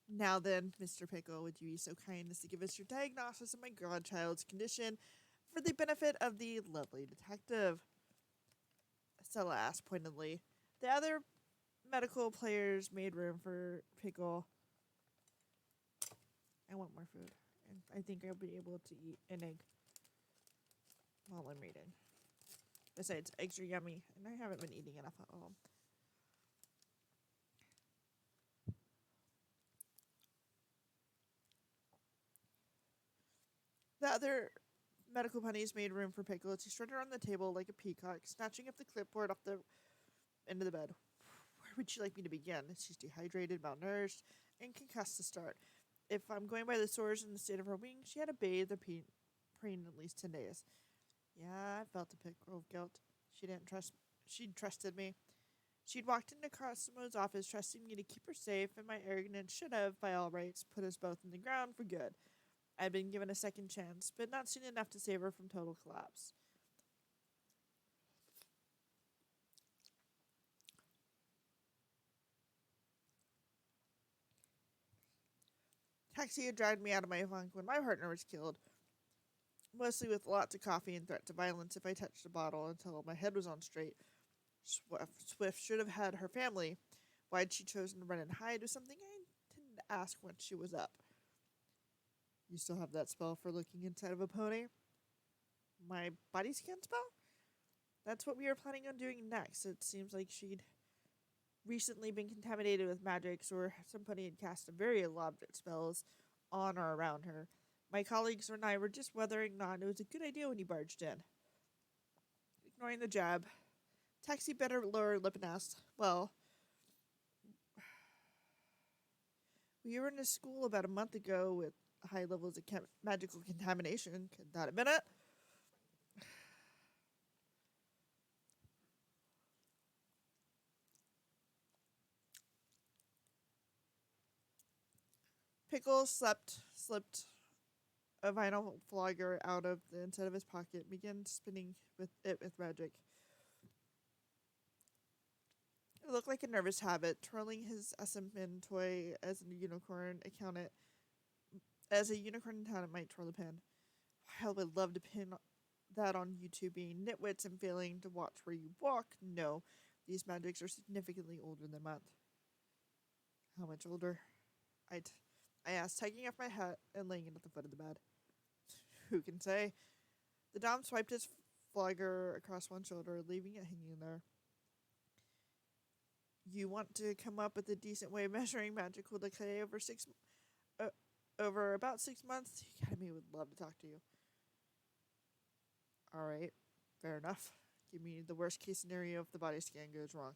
Now then, Mr. Pickle, would you be so kind as to give us your diagnosis of my godchild's condition for the benefit of the lovely detective? Stella asked pointedly. The other medical players made room for Pickle. I want more food, and I think I'll be able to eat an egg while I'm reading. Besides, eggs are yummy, and I haven't been eating enough at all. The other medical ponies made room for Pickle as he strutted around the table like a peacock, snatching up the clipboard off the end of the bed. Where would you like me to begin? She's dehydrated, malnourished, and concussed to start. If I'm going by the source and the state of her wings, she had to bathe or preen at least 10 days. Yeah, I felt a pit of guilt. She didn't trust. She'd trusted me. She'd walked into Cosimo's office trusting me to keep her safe, and my arrogance should have, by all rights, put us both in the ground for good. I'd been given a second chance, but not soon enough to save her from total collapse. Taxi had dragged me out of my funk when my partner was killed, mostly with lots of coffee and threats of violence if I touched a bottle until my head was on straight. Swift should have had her family. Why'd she chosen to run and hide was something I intended to ask once she was up. You still have that spell for looking inside of a pony? My body scan spell? That's what we were planning on doing next. It seems like she'd recently been contaminated with magics, or somebody had cast a very elaborate spells on or around her. My colleagues and I were just whether or not it was a good idea when you barged in. Ignoring the jab, Taxi bit her lower lip and asked, "Well, we were in a school about a month ago with high levels of magical contamination. Could that have been it?" Pickles slipped a vinyl flogger out of the inside of his pocket, and began spinning with magic. It looked like a nervous habit, twirling his SM toy as a unicorn accountant might twirl a pin. I would love to pin that on YouTube being nitwits and failing to watch where you walk. No, these magics are significantly older than Month. How much older? I I asked, taking off my hat and laying it at the foot of the bed. Who can say? The Dom swiped his flogger across one shoulder, leaving it hanging there. You want to come up with a decent way of measuring magical decay uh, over about 6 months? The Academy would love to talk to you. All right, fair enough. Give me the worst case scenario if the body scan goes wrong.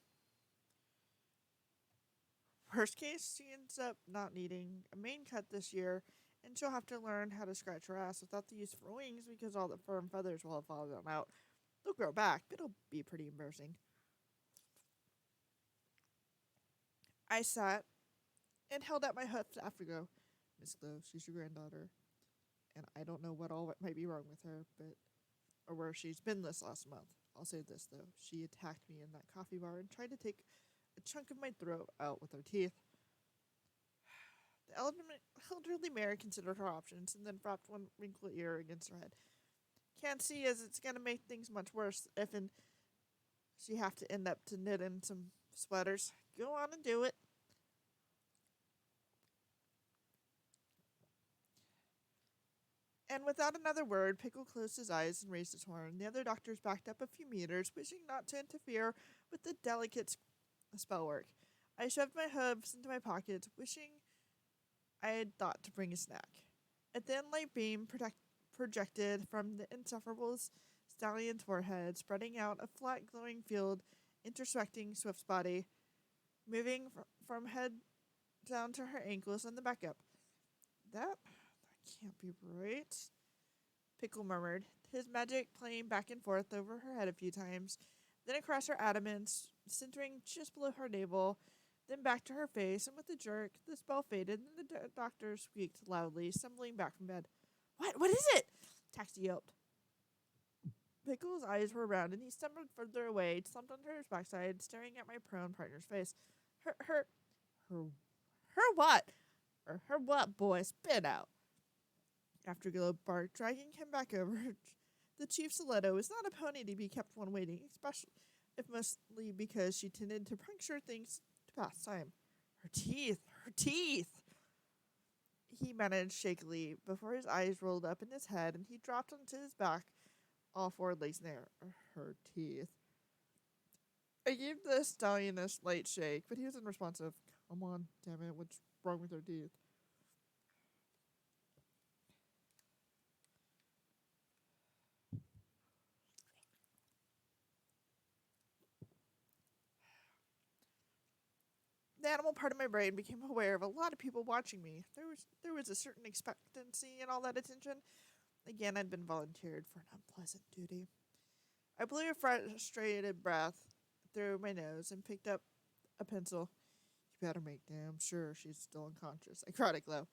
Worst case, she ends up not needing a main cut this year, and she'll have to learn how to scratch her ass without the use of her wings because all the fur and feathers will have fallen out. They'll grow back, but it'll be pretty embarrassing. I sat and held out my hoof to Afrigo. Miss Glow, she's your granddaughter, and I don't know what all might be wrong with her, but or where she's been this last month. I'll say this though: she attacked me in that coffee bar and tried to take a chunk of my throat out with her teeth. The elderly Mary considered her options and then propped one wrinkled ear against her head. Can't see as it's gonna make things much worse if and she have to end up to knit in some sweaters. Go on and do it. And without another word, Pickle closed his eyes and raised his horn. The other doctors backed up a few meters, wishing not to interfere with the delicate spell work. I shoved my hooves into my pockets, wishing I had thought to bring a snack. A thin light beam projected from the insufferable stallion's forehead, spreading out a flat glowing field intersecting Swift's body, moving from head down to her ankles and the back up. That can't be right, Pickle murmured, his magic playing back and forth over her head a few times, then across her abdomen, centering just below her navel, then back to her face, and with a jerk, the spell faded, and the doctor squeaked loudly, stumbling back from bed. What is it? Taxi yelped. Pickle's eyes were round, and he stumbled further away, slumped onto his backside, staring at my prone partner's face. Her what? Her what, boy? Spit out. After Globe barked, dragging him back over, the chief stiletto is not a pony to be kept one waiting, especially if mostly because she tended to puncture things to pass time. Her teeth! He managed shakily before his eyes rolled up in his head and he dropped onto his back, all four legs in the air. Her teeth. I gave the stallion a slight shake, but he was unresponsive. Come on, damn it, what's wrong with her teeth? the animal part of my brain became aware of a lot of people watching me. There was a certain expectancy and all that attention. Again, I'd been volunteered for an unpleasant duty. I blew a frustrated breath through my nose and picked up a pencil. You better make damn sure she's still unconscious. I cried it low.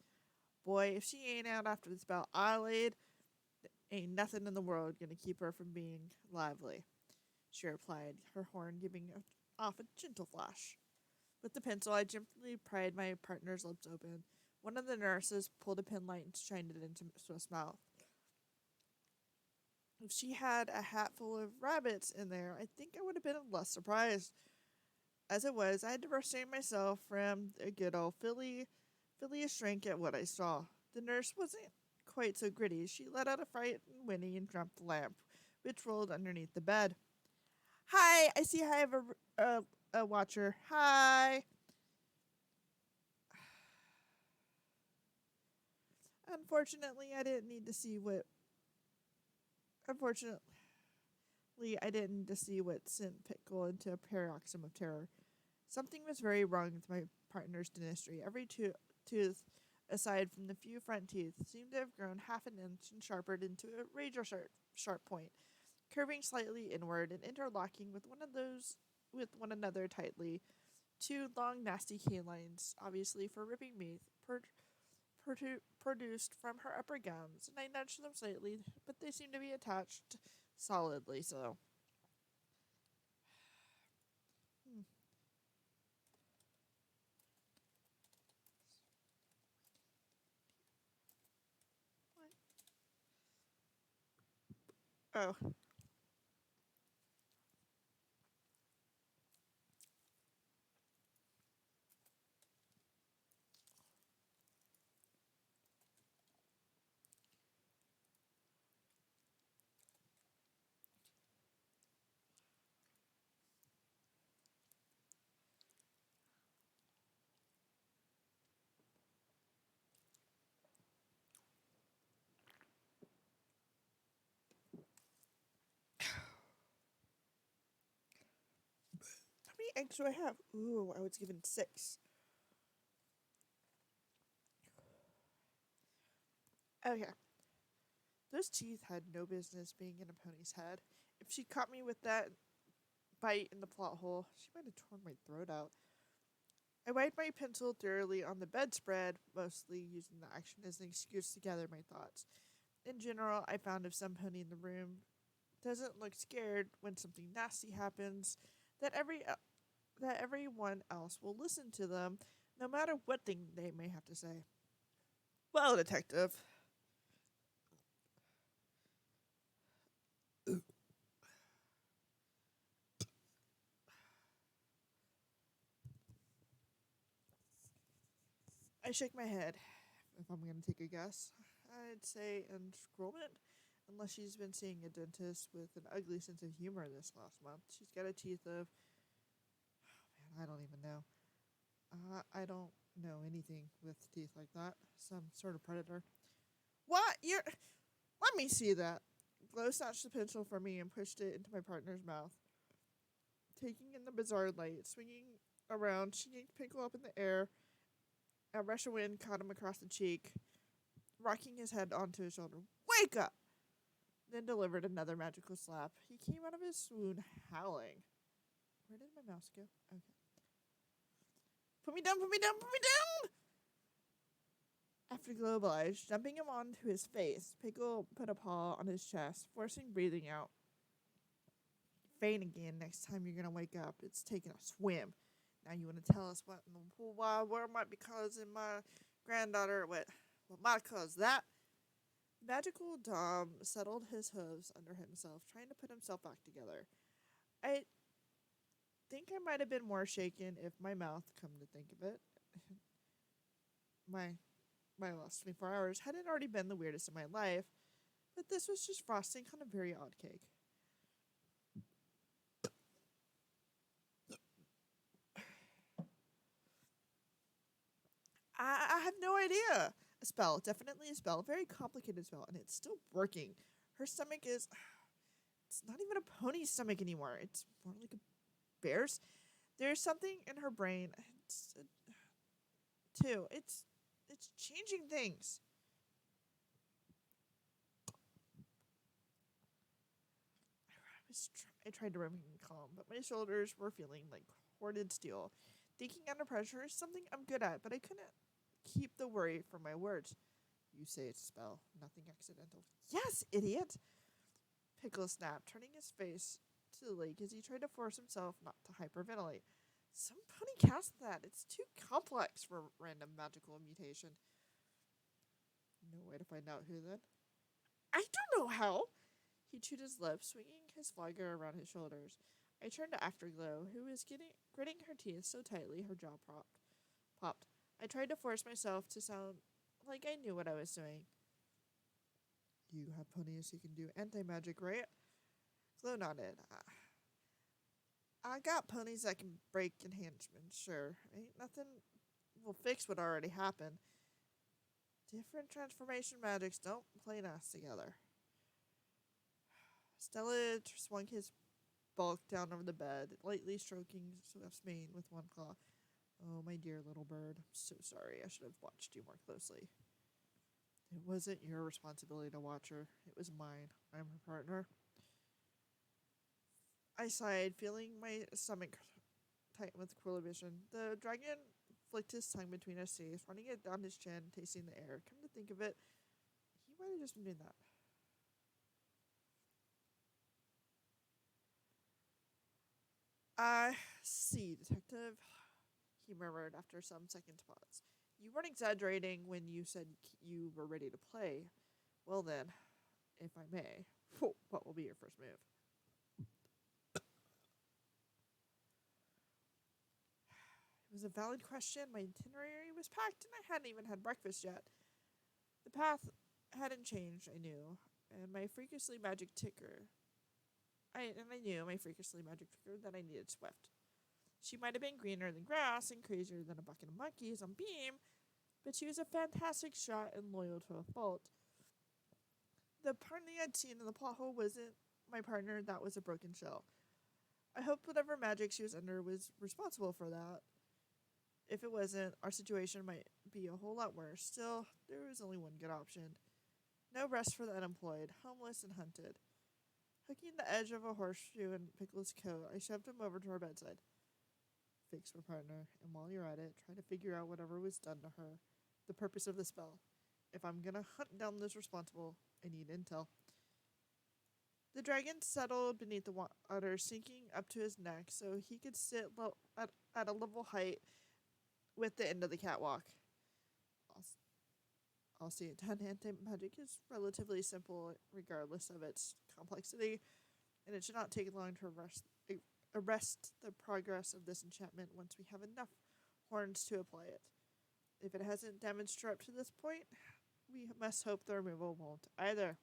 Boy, if she ain't out after this spell I laid, ain't nothing in the world gonna keep her from being lively, she replied, her horn giving off a gentle flash. With the pencil, I gently pried my partner's lips open. One of the nurses pulled a penlight and shined it into Swift's mouth. If she had a hat full of rabbits in there, I think I would have been less surprised. As it was, I had to restrain myself from a good old filly shrink at what I saw. The nurse wasn't quite so gritty. She let out a frightened whinny and dropped the lamp, which rolled underneath the bed. Hi, I see I have a watcher. Hi. Unfortunately, I didn't need to see what. Unfortunately, I didn't need to see what sent Pickle into a paroxysm of terror. Something was very wrong with my partner's dentistry. Every tooth, aside from the few front teeth, seemed to have grown half an inch and sharpened into a razor sharp point, curving slightly inward and interlocking with one another tightly. Two long, nasty canines, obviously for ripping meat, produced from her upper gums, and I nudged them slightly, but they seemed to be attached solidly so. Hmm. Oh, how many eggs do I have? Ooh, I was given 6. Okay. Those teeth had no business being in a pony's head. If she caught me with that bite in the plot hole, she might have torn my throat out. I wiped my pencil thoroughly on the bedspread, mostly using the action as an excuse to gather my thoughts. In general, I found if some pony in the room doesn't look scared when something nasty happens, that everyone else will listen to them, no matter what thing they may have to say. Well, detective, I shake my head. If I'm going to take a guess, I'd say enrollment. Unless she's been seeing a dentist with an ugly sense of humor this last month. She's got a teeth of. Man, I don't even know. I don't know anything with teeth like that. Some sort of predator. What? You're. Let me see that. Glow snatched the pencil from me and pushed it into my partner's mouth. Taking in the bizarre light, swinging around, she yanked Pinkle up in the air. A rush of wind caught him across the cheek, rocking his head onto his shoulder. Wake up! Then delivered another magical slap. He came out of his swoon howling. Where did my mouse go? Okay. Put me down, put me down, put me down! After Glow obliged, jumping him onto his face, Pickle put a paw on his chest, forcing breathing out. Faint again next time you're gonna wake up. It's taking a swim. Now you want to tell us what in the whole wide world might be causing my granddaughter what might cause that? Magical Dom settled his hooves under himself, trying to put himself back together. I think I might have been more shaken if my mouth, come to think of it, my last 24 hours hadn't already been the weirdest in my life, but this was just frosting on a very odd cake. I have no idea. A spell, definitely a spell, very complicated spell, and it's still working. Her stomach is. It's not even a pony's stomach anymore. It's more like a bear's. There's something in her brain. Too. It's changing things. I tried to remain calm, but my shoulders were feeling like hoarded steel. Thinking under pressure is something I'm good at, but I couldn't keep the worry from my words. You say it's a spell, nothing accidental. Yes, idiot! Pickle snapped, turning his face to the lake as he tried to force himself not to hyperventilate. Some pony cast that. It's too complex for random magical mutation. No way to find out who then. I don't know how. He chewed his lips, swinging his flagger around his shoulders. I turned to Afterglow, who was gritting her teeth so tightly her jaw popped. I tried to force myself to sound like I knew what I was doing. You have ponies who can do anti-magic, right? Glow nodded. I got ponies that can break enhancements, sure. Ain't nothing will fix what already happened. Different transformation magics don't play nice together. Stella swung his bulk down over the bed, lightly stroking Swift's mane with one claw. Oh, my dear little bird. I'm so sorry. I should have watched you more closely. It wasn't your responsibility to watch her. It was mine. I'm her partner. I sighed, feeling my stomach tighten with prohibition. The dragon flicked his tongue between his teeth, running it down his chin, tasting the air. Come to think of it, he might have just been doing that. I see, detective, he murmured after some seconds' pause. You weren't exaggerating when you said you were ready to play. Well then, if I may, what will be your first move? It was a valid question. My itinerary was packed, and I hadn't even had breakfast yet. The path hadn't changed, I knew, and my freakishly magic ticker. I knew my freakishly magic ticker that I needed Swift. She might have been greener than grass and crazier than a bucket of monkeys on Beam, but she was a fantastic shot and loyal to a fault. The partner I'd seen in the plot hole wasn't my partner, that was a broken shell. I hoped whatever magic she was under was responsible for that. If it wasn't, our situation might be a whole lot worse. Still, there was only one good option. No rest for the unemployed, homeless and hunted. Hooking the edge of a horseshoe in Pickle's coat, I shoved him over to her bedside. Fix her partner, and while you're at it, try to figure out whatever was done to her. The purpose of the spell. If I'm gonna hunt down those responsible, I need intel. The dragon settled beneath the water, sinking up to his neck so he could sit at a level height with the end of the catwalk. I'll see it done. Anti-magic is relatively simple regardless of its complexity, and it should not take long to arrest the progress of this enchantment once we have enough horns to apply it. If it hasn't damaged her up to this point, we must hope the removal won't either.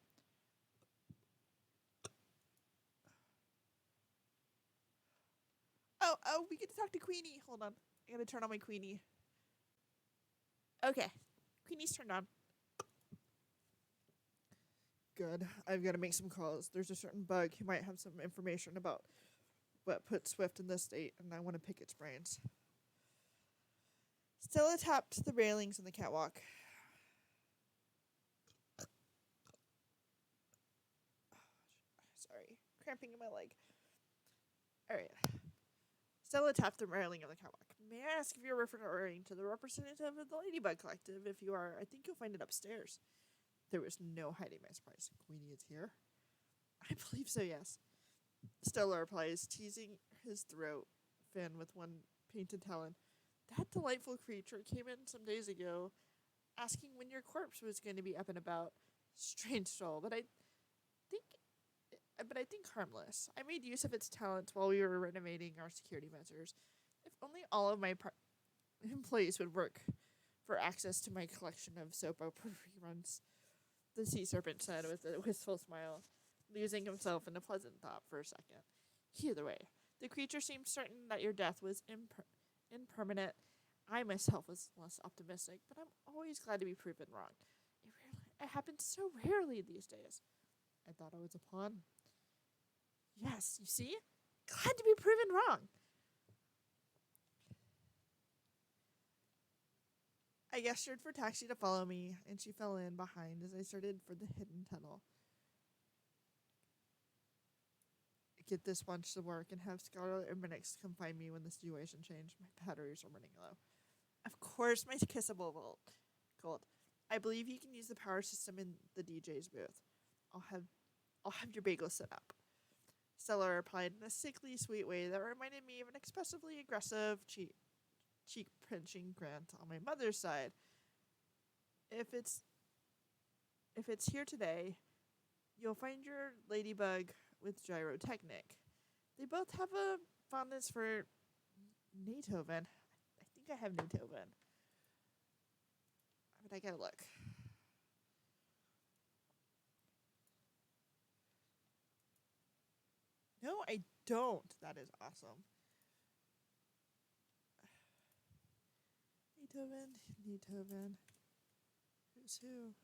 Oh, we get to talk to Queenie. Hold on. I gotta turn on my Queenie. Okay. Queenie's turned on. Good. I've got to make some calls. There's a certain bug who might have some information about what put Swift in this state, and I want to pick its brains. Stella tapped the railings in the catwalk. Sorry. Cramping in my leg. Alright. Stella tapped the railing of the catwalk. May I ask if you're referring to the representative of the Ladybug Collective? If you are, I think you'll find it upstairs. There was no hiding my surprise. Queenie is here? I believe so, yes. Stella replies, teasing his throat fin with one painted talon. That delightful creature came in some days ago, asking when your corpse was going to be up and about. Strange soul, but I think harmless. I made use of its talents while we were renovating our security measures. If only all of my employees would work for access to my collection of soap opera reruns, the sea serpent said with a wistful smile, losing himself in a pleasant thought for a second. Either way, the creature seemed certain that your death was impermanent. I myself was less optimistic, but I'm always glad to be proven wrong. It happens so rarely these days. I thought I was a pawn. Yes, you see? Glad to be proven wrong. I gestured for Taxi to follow me, and she fell in behind as I started for the hidden tunnel. Get this bunch to work and have Scarlet and Minix come find me when the situation changed. My batteries are running low. Of course, my kissable volt. Cold. I believe you can use the power system in the DJ's booth. I'll have I'll have your bagel set up. Stella replied in a sickly sweet way that reminded me of an expressively aggressive cheek pinching Grant on my mother's side. If it's if it's here today, you'll find your ladybug with gyrotechnic. They both have a fondness for Beethoven. I think I have Beethoven. But I gotta look. No, I don't. That is awesome. Beethoven. Who's who?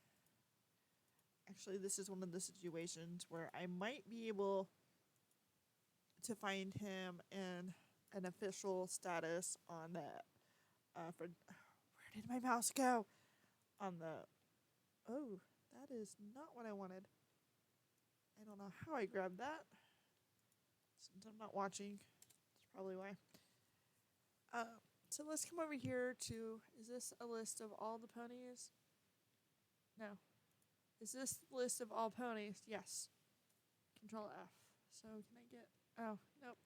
Actually, this is one of the situations where I might be able to find him in an official status on that. For where did my mouse go? On the oh, that is not what I wanted. I don't know how I grabbed that. Since I'm not watching, that's probably why. So let's come over here to. Is this a list of all the ponies? No. Is this the list of all ponies? Yes. Control F. So can I get? Oh nope.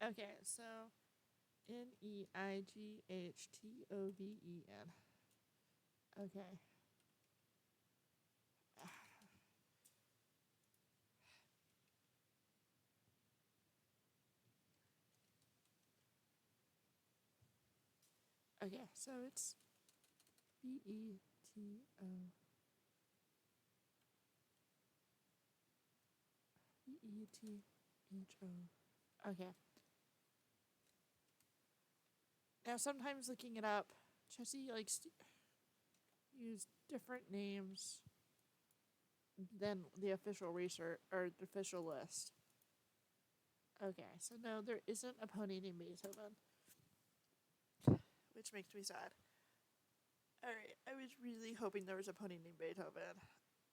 Okay, so Neighthoven. Okay. Okay, so it's Betho. Okay. Now sometimes looking it up, Chessie likes to use different names than the official research or the official list. Okay, so no, there isn't a pony named Beethoven, which makes me sad. Alright, I was really hoping there was a pony named Beethoven.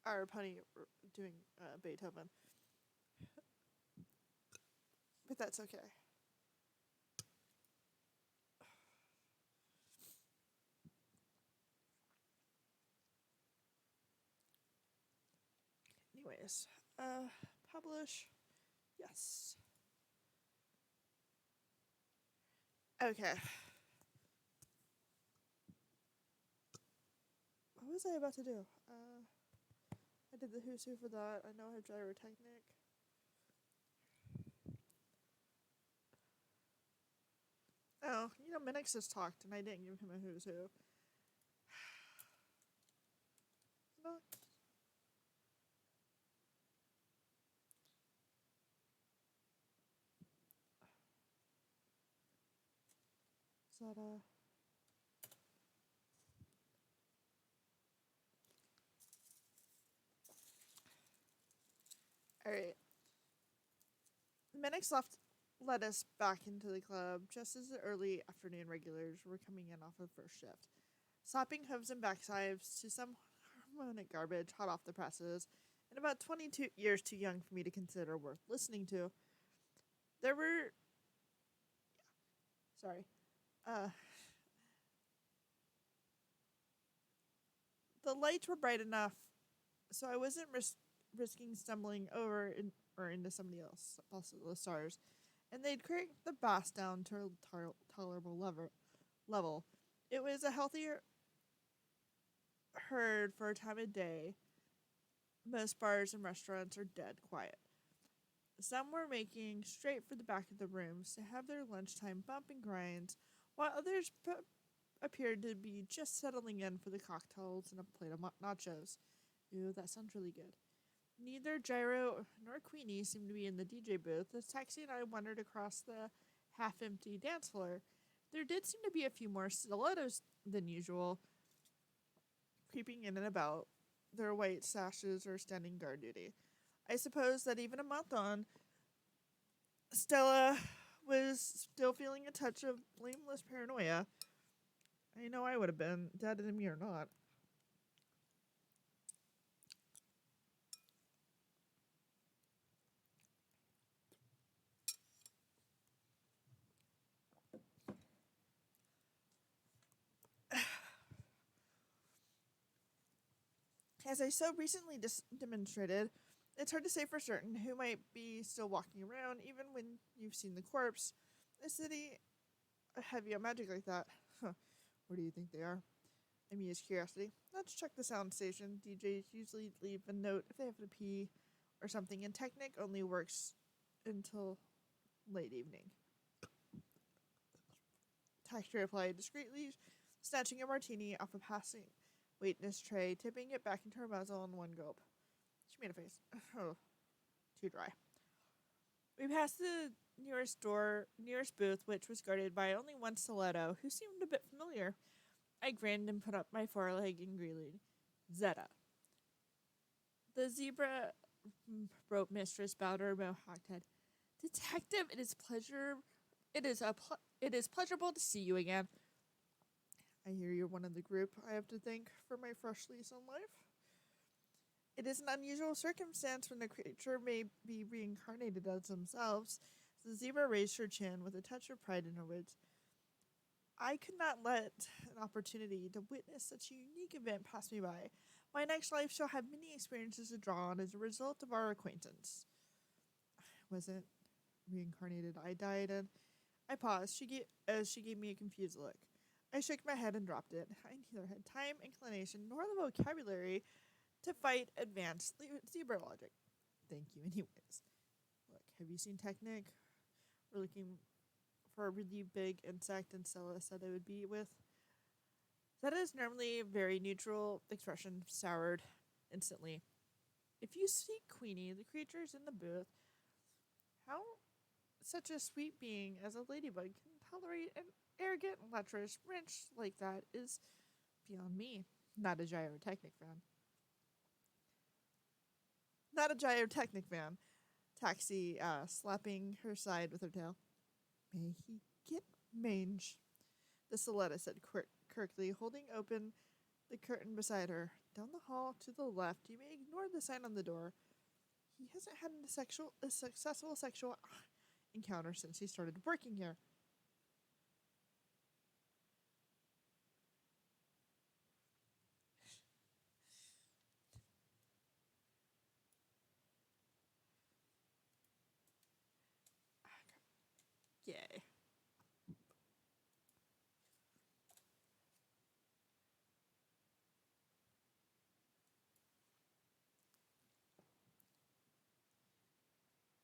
Or a pony doing Beethoven. But that's okay. Anyways, publish. Yes. Okay. What was I about to do? I did the who's who for that. I know I have gyrotechnic. Oh, Minix has talked and I didn't give him a who's who. Not. Is that Alright. Minix let us back into the club just as the early afternoon regulars were coming in off of first shift. Slapping hooves and backsides to some harmonic garbage hot off the presses, and about 22 years too young for me to consider worth listening to. There were. Sorry. The lights were bright enough, so I wasn't risking stumbling over or into somebody else, also the stars, and they'd crank the bass down to a tolerable level. It was a healthier herd for a time of day. Most bars and restaurants are dead quiet. Some were making straight for the back of the rooms to have their lunchtime bump and grind, while others appeared to be just settling in for the cocktails and a plate of nachos. Ooh, that sounds really good. Neither Gyro nor Queenie seemed to be in the DJ booth as Taxi and I wandered across the half-empty dance floor. There did seem to be a few more stilettos than usual, creeping in and about, their white sashes or standing guard duty. I suppose that even a month on, Stella was still feeling a touch of blameless paranoia. I know I would have been, dead to me or not. As I so recently demonstrated, it's hard to say for certain who might be still walking around, even when you've seen the corpse. A city heavy on magic like that. Huh. Where do you think they are? I mused curiosity. Let's check the sound station. DJs usually leave a note if they have to pee or something, and Technic only works until late evening. Taxi replied discreetly, snatching a martini off a passing waitress tray, tipping it back into her muzzle in one gulp. She made a face. Oh, too dry. We passed the nearest booth, which was guarded by only one stiletto, who seemed a bit familiar. I grinned and put up my foreleg and greeted. Zeta. The zebra rope mistress bowed her mohawked head. Detective, it is pleasurable to see you again. I hear you're one of the group I have to thank for my fresh lease on life. It is an unusual circumstance when a creature may be reincarnated as themselves. The zebra raised her chin with a touch of pride in her words. I could not let an opportunity to witness such a unique event pass me by. My next life shall have many experiences to draw on as a result of our acquaintance. I wasn't reincarnated. I died, and I paused. As she gave me a confused look. I shook my head and dropped it. I neither had time, inclination, nor the vocabulary to fight advanced zebra logic. Thank you, anyways. Look, have you seen Technic? We're looking for a really big insect, and Stella said I would be with. That is normally a very neutral expression, soured instantly. If you see Queenie, the creatures in the booth, how such a sweet being as a ladybug can tolerate an arrogant, lecherous wrench like that is beyond me. Not a gyrotechnic fan. Not a gyrotechnic fan. Taxi slapping her side with her tail. May he get mange, the Soletta said curtly, holding open the curtain beside her. Down the hall to the left, you may ignore the sign on the door. He hasn't had a successful sexual encounter since he started working here. Yay.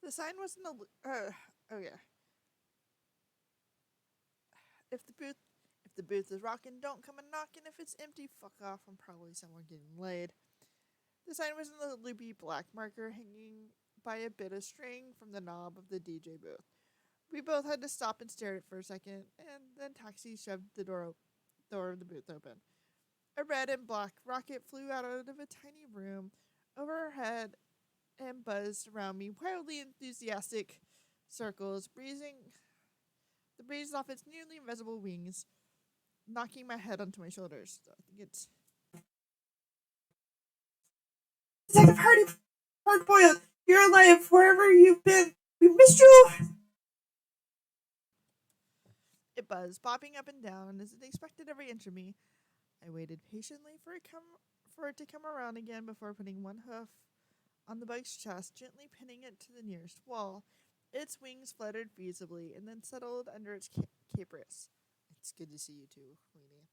The sign was in the. Oh yeah. If the booth, if the booth is rocking, don't come a knocking. If it's empty, fuck off. I'm probably somewhere getting laid. The sign was in the loopy black marker hanging by a bit of string from the knob of the DJ booth. We both had to stop and stare at it for a second, and then Taxi shoved the door of the booth open. A red and black rocket flew out of a tiny room over our head and buzzed around me, wildly enthusiastic circles, the breeze off its nearly invisible wings, knocking my head onto my shoulders. So I think it's Detective Hardy, hard boiled. You're alive wherever you've been. We missed you. It buzzed, bobbing up and down as it expected every inch of me. I waited patiently for it to come around again before putting one hoof on the bug's chest, gently pinning it to the nearest wall. Its wings fluttered feasibly and then settled under its caprous. It's good to see you too, Queenie.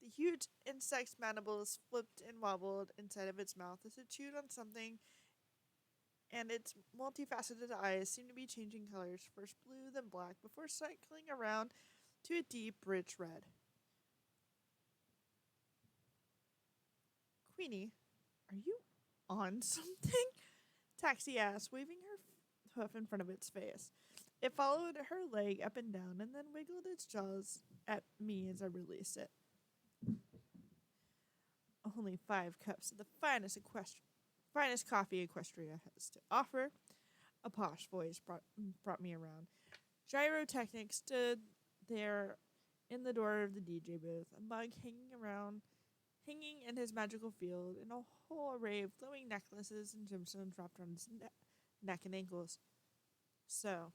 The huge insect's mandibles flipped and wobbled inside of its mouth as it chewed on something, and its multifaceted eyes seemed to be changing colors, first blue, then black, before cycling around to a deep, rich red. Queenie, are you on something? Taxi asked, waving her hoof in front of its face. It followed her leg up and down and then wiggled its jaws at me as I released it. Only 5 cups of the finest coffee Equestria has to offer. A posh voice brought me around. Gyrotechnic stood there in the door of the DJ booth, a mug hanging in his magical field, and a whole array of glowing necklaces and gemstones wrapped around his neck and ankles. So,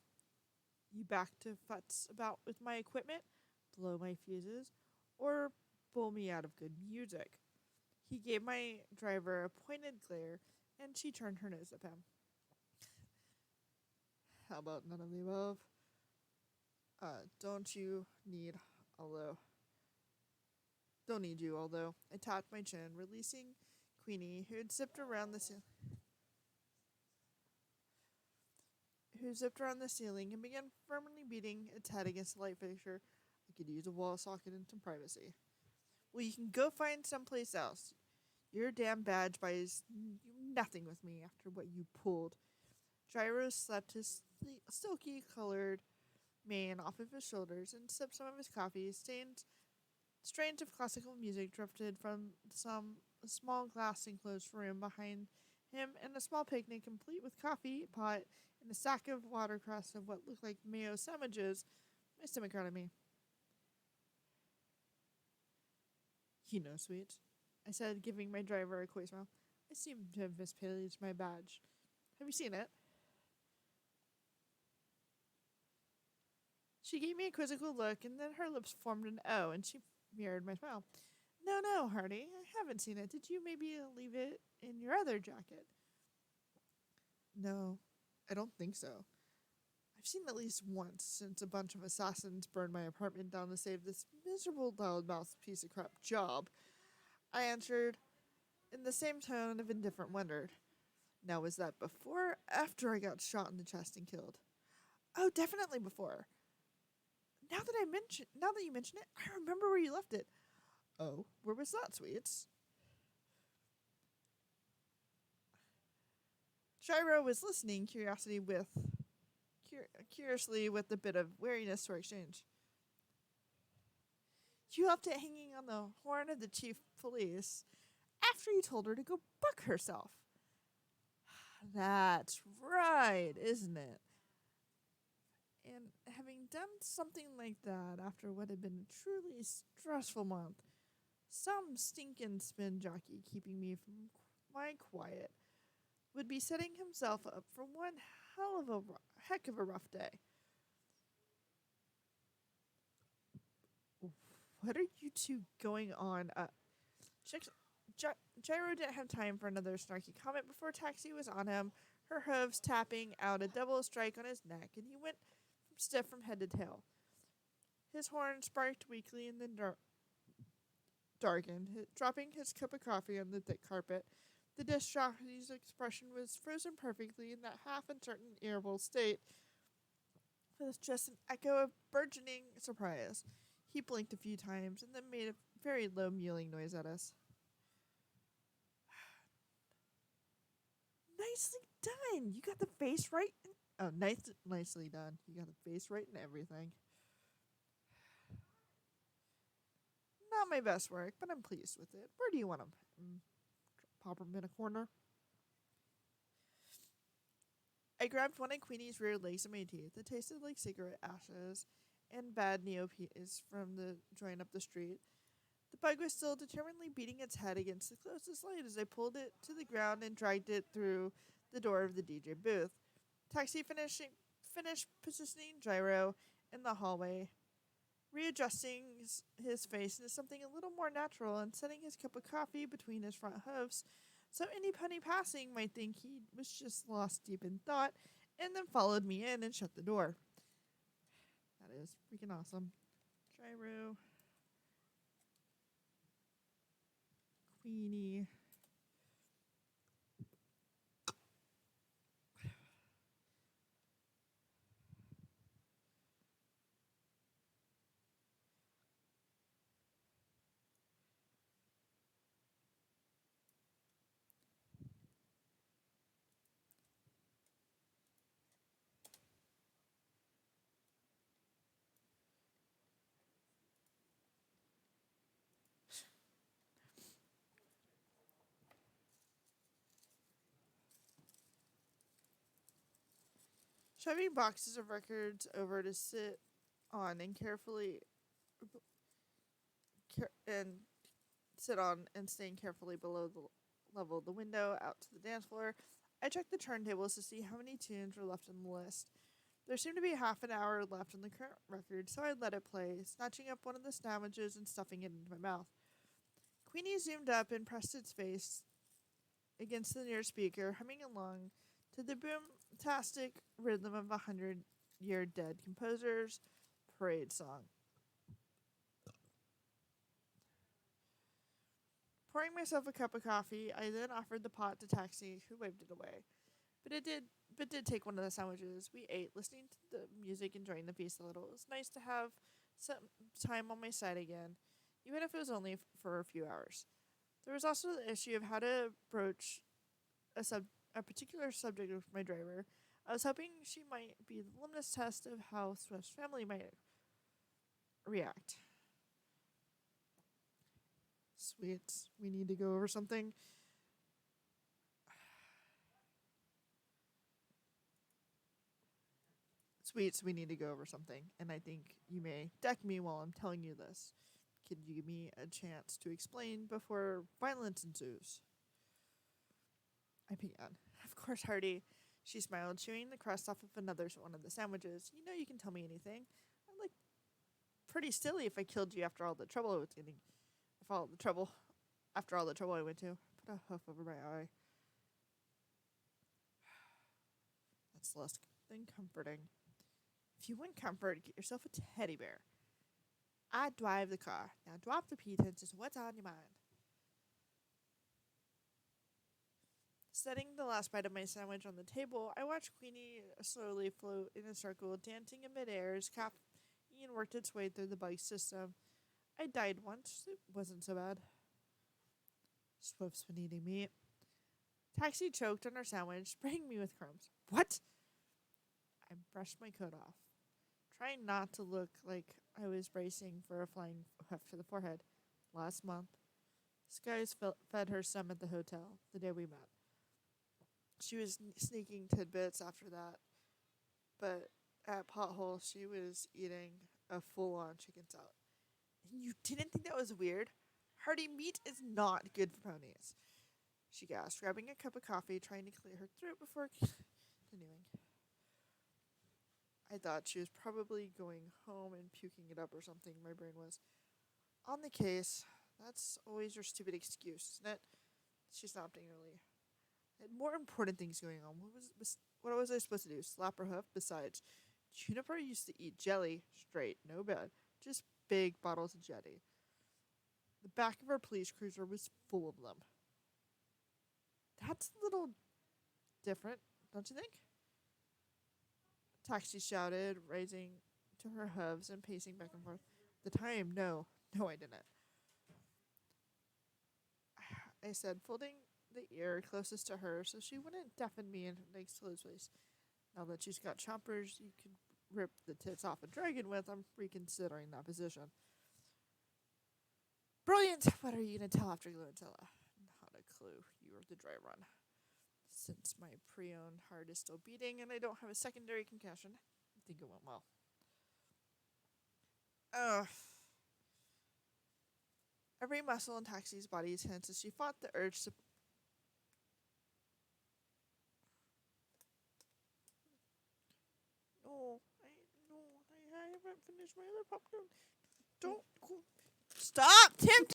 you back to futz about with my equipment, blow my fuses, or pull me out of good music? He gave my driver a pointed glare, and she turned her nose at him. How about none of the above? Don't you need, although. Don't need you, although. I tapped my chin, releasing Queenie, who zipped around the ceiling and began firmly beating its head against the light fixture. I could use a wall socket and some privacy. Well, you can go find someplace else. Your damn badge buys you nothing with me after what you pulled. Gyro slapped his silky colored mane off of his shoulders and sipped some of his coffee. Strains of classical music drifted from some small glass enclosed room behind him, and a small picnic complete with coffee pot and a sack of watercress of what looked like mayo sandwiches. My stomach growled at me. You know, sweet, I said, giving my driver a coy smile. I seem to have misplaced my badge. Have you seen it? She gave me a quizzical look, and then her lips formed an O, and she mirrored my smile. No, no, Hardy, I haven't seen it. Did you maybe leave it in your other jacket? No, I don't think so. I've seen it at least once since a bunch of assassins burned my apartment down to save this miserable loudmouth piece of crap job. I answered in the same tone of indifferent wonder. Now, was that before or after I got shot in the chest and killed? Oh, definitely before. Now that you mention it, I remember where you left it. Oh, where was that, sweets? Gyro was listening, curiously with a bit of wariness to our exchange. You left it hanging on the horn of the chief of police after you told her to go buck herself. That's right, isn't it? And having done something like that after what had been a truly stressful month, some stinking spin jockey keeping me from my quiet would be setting himself up for one heck of a rough day. What are you two going on? Gyro didn't have time for another snarky comment before Taxi was on him, her hooves tapping out a double strike on his neck, and he went stiff from head to tail. His horn sparked weakly and then darkened, dropping his cup of coffee on the thick carpet. The disc jockey's expression was frozen perfectly in that half uncertain, irritable state, with just an echo of burgeoning surprise. He blinked a few times and then made a very low mewling noise at us. Nicely done! You got the face right. Nicely done. You got the face right and everything. Not my best work, but I'm pleased with it. Where do you want him? Pop him in a corner. I grabbed one of Queenie's rear legs in my teeth. It tasted like cigarette ashes and bad neopies from the joint up the street. The bug was still determinedly beating its head against the closest light as I pulled it to the ground and dragged it through the door of the DJ booth. Taxi finished positioning Gyro in the hallway, readjusting his face into something a little more natural and setting his cup of coffee between his front hoofs so any punny passing might think he was just lost deep in thought, and then followed me in and shut the door. That is freaking awesome. Gyro. Queenie. Shoving boxes of records over to sit on and carefully and sit on and staying carefully below the level of the window out to the dance floor. I checked the turntables to see how many tunes were left on the list. There seemed to be half an hour left on the current record, so I let it play, snatching up one of the sandwiches and stuffing it into my mouth. Queenie zoomed up and pressed its face against the near speaker, humming along to the boom-tastic rhythm of 100-year dead composer's parade song. Pouring myself a cup of coffee, I then offered the pot to Taxi, who waved it away. But did take one of the sandwiches. We ate, listening to the music, enjoying the feast a little. It was nice to have some time on my side again, even if it was only for a few hours. There was also the issue of how to broach a particular subject with my driver. I was hoping she might be the litmus test of how Swift's family might react. Sweet. We need to go over something. Sweets, we need to go over something, and I think you may deck me while I'm telling you this. Could you give me a chance to explain before violence ensues? I began. Of course, Hardy. She smiled, chewing the crust off of another one of the sandwiches. You know you can tell me anything. I'm like pretty silly if I killed you after all the trouble I was getting. If all the trouble, after all the trouble I went to. Put a hoof over my eye. That's less than comforting. If you want comfort, get yourself a teddy bear. I drive the car. Now drop the pretenses. What's on your mind? Setting the last bite of my sandwich on the table, I watched Queenie slowly float in a circle, dancing in midair as caffeine worked its way through the bike system. I died once. It wasn't so bad. Swift's been eating meat. Taxi choked on her sandwich, spraying me with crumbs. What? I brushed my coat off, trying not to look like I was bracing for a flying hoof to the forehead. Last month, Skies fed her some at the hotel the day we met. She was sneaking tidbits after that, but at Pothole, she was eating a full-on chicken salad. And you didn't think that was weird? Hearty meat is not good for ponies. She gasped, grabbing a cup of coffee, trying to clear her throat before continuing. I thought she was probably going home and puking it up or something, my brain was. On the case, that's always your stupid excuse, isn't it? She stopped angrily. I had more important things going on. What was I supposed to do? Slap her hoof? Besides, Juniper used to eat jelly straight, no bad. Just big bottles of jelly. The back of our police cruiser was full of them. That's a little different, don't you think? Taxi shouted, raising to her hooves and pacing back and forth. The time, no. No, I didn't. I said, folding the ear closest to her so she wouldn't deafen me next to Liz's face. Now that she's got chompers you could rip the tits off a dragon with, I'm reconsidering that position. Brilliant! What are you going to tell after Glorantilla? Not a clue. You were the dry run. Since my pre-owned heart is still beating and I don't have a secondary concussion, I think it went well. Ugh. Every muscle in Taxi's body tense as she fought the urge to. I haven't finished my other popcorn. Don't go. Stop, Tim.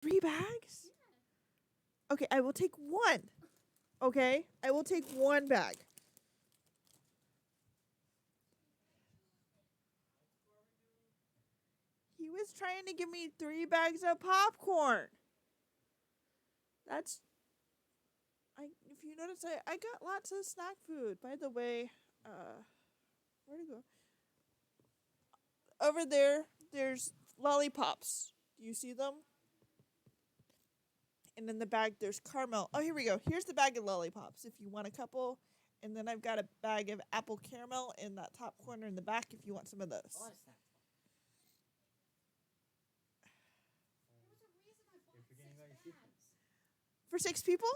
3 bags? Okay, I will take one. Okay, I will take one bag. He was trying to give me 3 bags of popcorn. That's. If you notice, I got lots of snack food. By the way, where'd it go? Over there, there's lollipops. Do you see them? And in the bag, there's caramel. Oh, here we go. Here's the bag of lollipops if you want a couple. And then I've got a bag of apple caramel in that top corner in the back if you want some of those. For 6 people?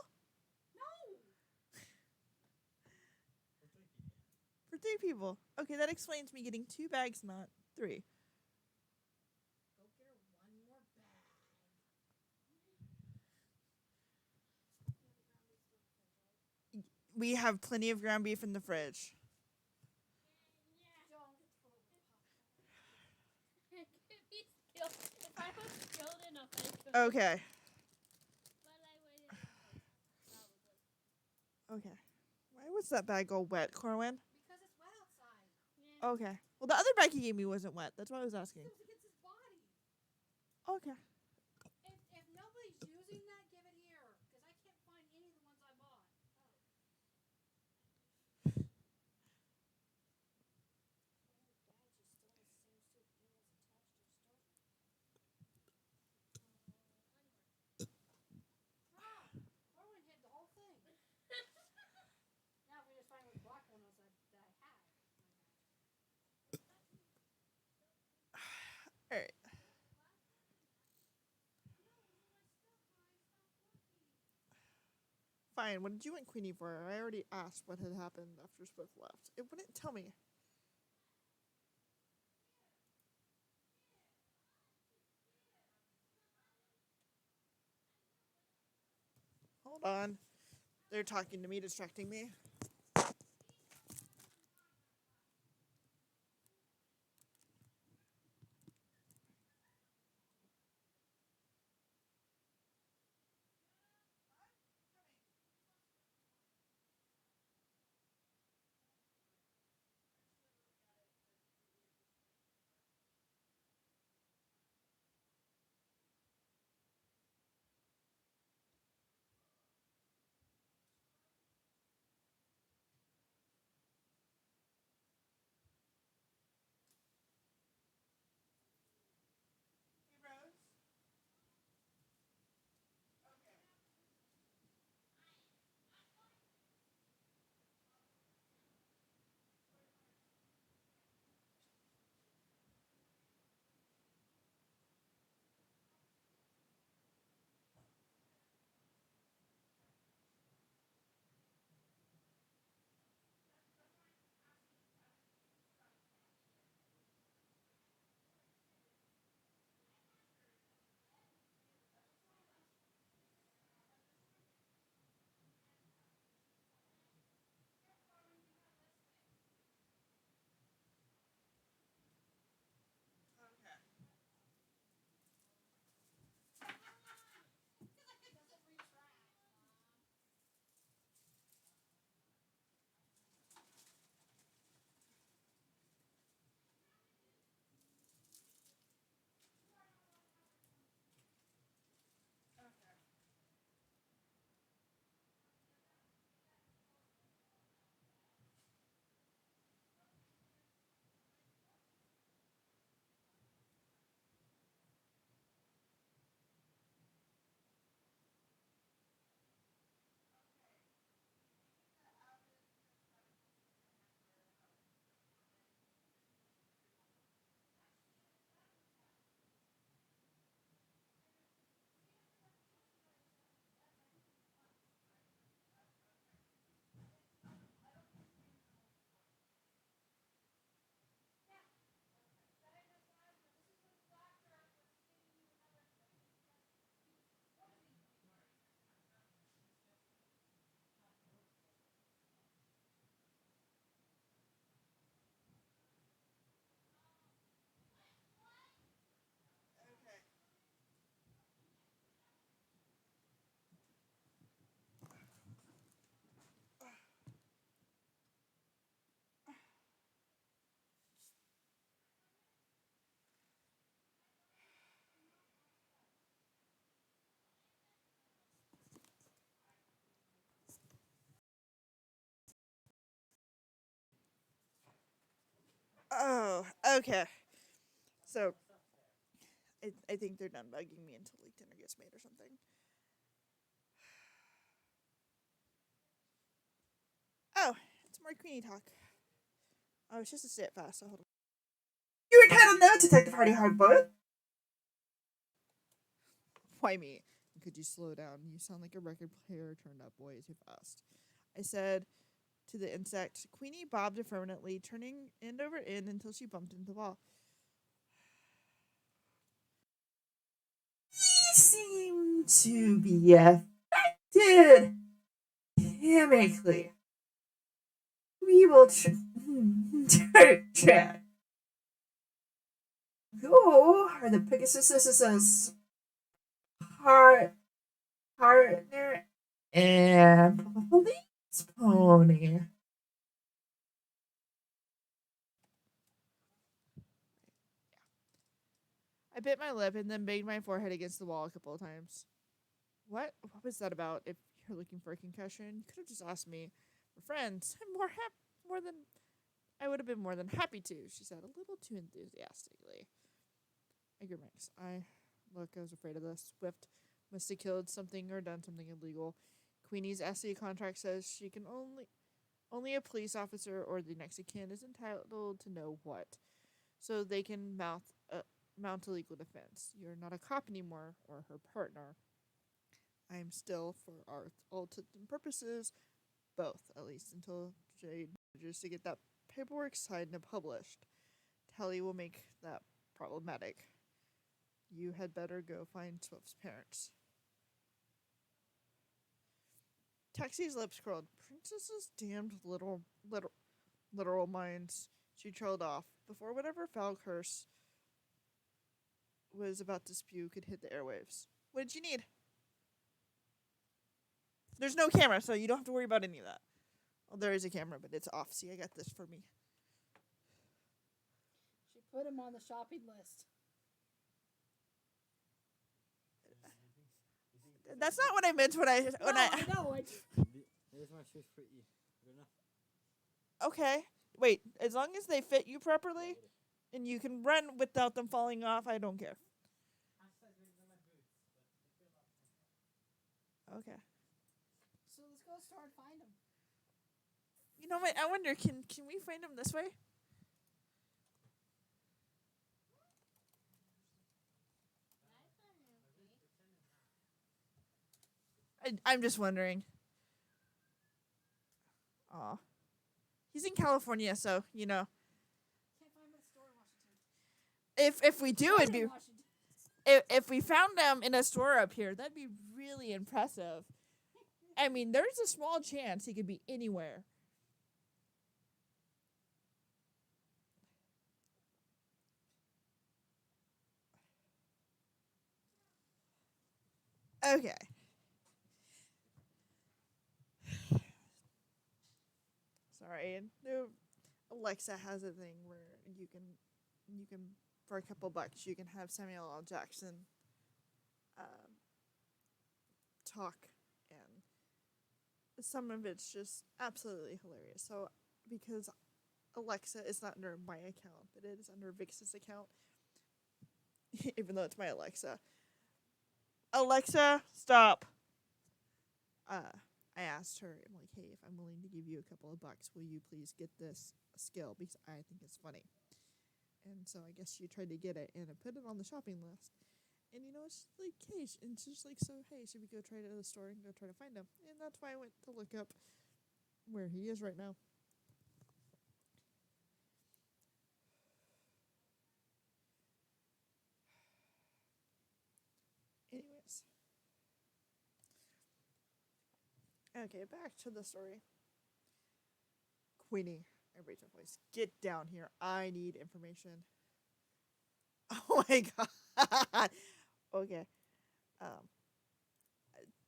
For 3 people. Okay, that explains me getting 2 bags, not 3. Go get her one more bag. We have plenty of ground beef in the fridge. Don't throw the popcorn. If I was skilled enough, I could. Okay. But I waited probably. Okay. Why was that bag all wet, Corwin? Because it's wet outside. Yeah. Okay. Well, the other bag he gave me wasn't wet. That's why I was asking. It was against his body. Okay. If nobody's using that, give it here. Because I can't find any of the ones I bought. Corwin hid the whole thing. Now if we just find where the black one was that I had. All right. Fine. What did you want Queenie for? I already asked what had happened after Swift left. It wouldn't tell me. Hold on. They're talking to me, distracting me. Oh, okay. So, I think they're done bugging me until like dinner gets made or something. Oh, it's more Queenie talk. Oh, it's just a sit fast, so hold on. You entitled no, Detective Hardy Hardboiled. Why me? Could you slow down? You sound like a record player turned up way too fast. I said, to the insect. Queenie bobbed affirmatively, turning end over end until she bumped into the wall. You seem to be affected chemically. We will track. Who are the Pegasus's partner and police pony? I bit my lip and then banged my forehead against the wall a couple of times. What was that about? If you're looking for a concussion, you could have just asked me. We're friends. I'm more than I would have been more than happy to, she said, a little too enthusiastically. I grimaced. I was afraid of this. Swift must have killed something or done something illegal. Queenie's SC contract says she can only a police officer or the next of kin is entitled to know what, so they can mount a legal defense. You're not a cop anymore, or her partner. I am still, for our ultimate purposes, both, at least until Jade manages to get that paperwork signed and published. Telly will make that problematic. You had better go find Swift's parents. Taxi's lips curled. Princess's damned literal minds. She trailed off before whatever foul curse was about to spew could hit the airwaves. What did you need? There's no camera, so you don't have to worry about any of that. Well, there is a camera, but it's off. See, I got this for me. She put him on the shopping list. That's not what I meant when I know. Here's my shoes for you. Good enough. Okay. Wait, as long as they fit you properly and you can run without them falling off, I don't care. Okay. So let's go start and find him. You know what? I wonder, can we find him this way? I'm just wondering. Aw. He's in California, so, you know. Can't find him at the store in Washington. If we do, it'd be... If we found him in a store up here, that'd be really impressive. I mean, there's a small chance he could be anywhere. Okay. Sorry, and Alexa has a thing where you can for a couple bucks you can have Samuel L. Jackson talk, and some of it's just absolutely hilarious. So because Alexa is not under my account, but it is under Vix's account, even though it's my Alexa. Alexa, stop. I asked her, I'm like, hey, if I'm willing to give you a couple of bucks, will you please get this skill because I think it's funny. And so I guess she tried to get it, and I put it on the shopping list. And you know, it's like, hey, and it's just like, so hey, should we go try to the store and go try to find him? And that's why I went to look up where he is right now. Anyways. Okay, back to the story. Queenie, I raised my voice. Get down here. I need information. Oh my god. Okay.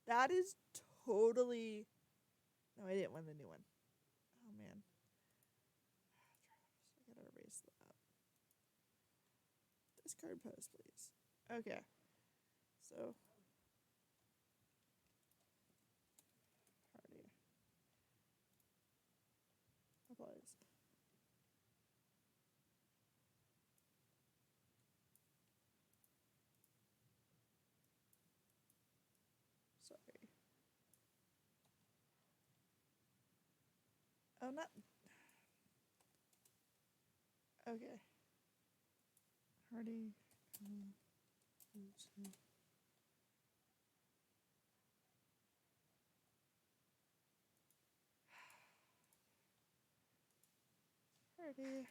That is totally... No, I didn't want the new one. Oh man. I gotta erase that. Discard post, please. Okay. So... Party. Applies. Sorry. Oh, not... Okay. Hardy. Alrighty.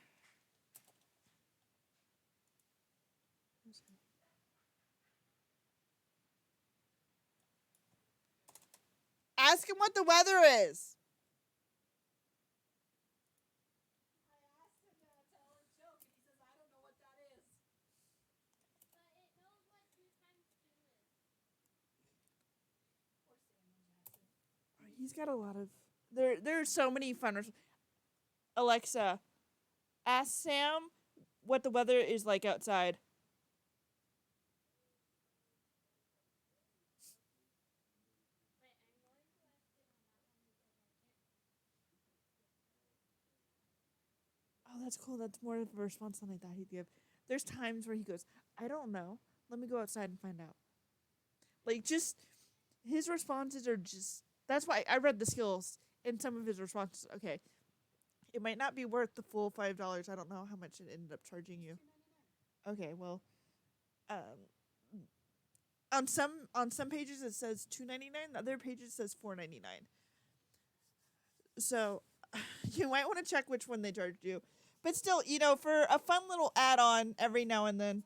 Who's it? Ask him what the weather is. I asked him to tell a joke, and he says, I don't know what that is. But it knows what 2 times 2 is. Poor Samuel Jackson. He's got a lot of. There's so many fun. Alexa, ask Sam what the weather is like outside. Wait, I'm going to ask it on that one because I can't. Oh, that's cool. That's more of a response than I thought he'd give. There's times where he goes, I don't know. Let me go outside and find out. Like, just his responses are just. That's why I read the skills in some of his responses. Okay, it might not be worth the full $5. I don't know how much it ended up charging you. Okay, well, um, on some pages it says $2.99. Other pages says $4.99. So you might want to check which one they charged you. But still, for a fun little add-on every now and then.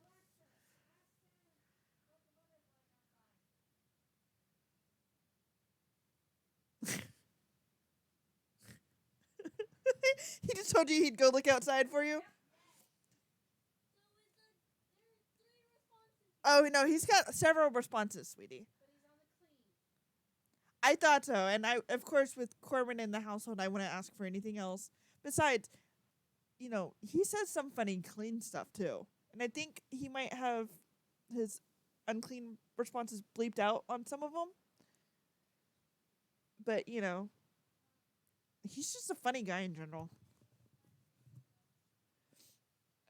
He just told you he'd go look outside for you. Oh no, he's got several responses, sweetie. But he's on the clean. I thought so, and of course, with Corbin in the household, I wouldn't ask for anything else. Besides, he says some funny clean stuff too, and I think he might have his unclean responses bleeped out on some of them. But he's just a funny guy in general.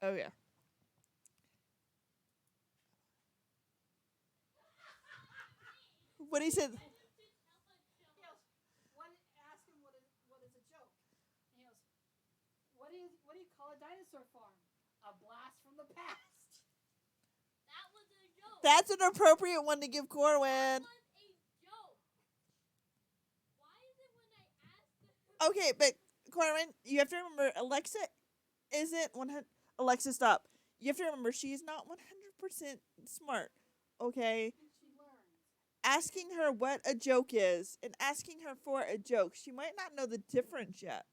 Oh yeah. What he said. He goes, ask him what is a joke. And he goes, what do you call a dinosaur farm? A blast from the past. That was a joke. That's an appropriate one to give That Corwin. was a joke. Why is it when I ask the Okay, but Corwin, you have to remember Alexa isn't 100. Alexa, stop. You have to remember she's not 100% smart. Okay, She learns. asking her what a joke is and asking her for a joke, she might not know the difference yet.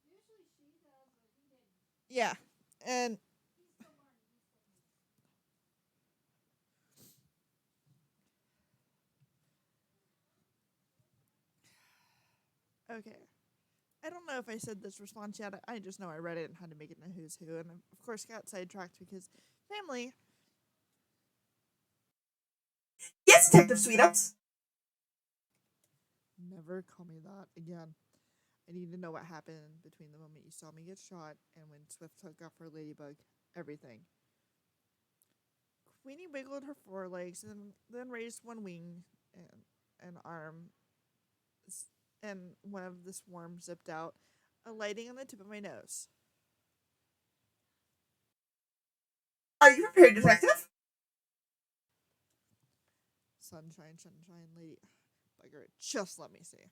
Usually she does, but he didn't. Yeah, and He's still learning. okay. I don't know if I said this response yet. I just know I read it and had to make it in a who's who, and of course got sidetracked because family. Yes, Detective Sweetups. Never call me that again. I need to know what happened between the moment you saw me get shot and when Swift took off her ladybug. Everything. Queenie wiggled her forelegs and then raised one wing and an arm, and one of the swarm zipped out, alighting on the tip of my nose. Are you prepared, Detective? Sunshine, sunshine, lady. Bugger it. Just let me see.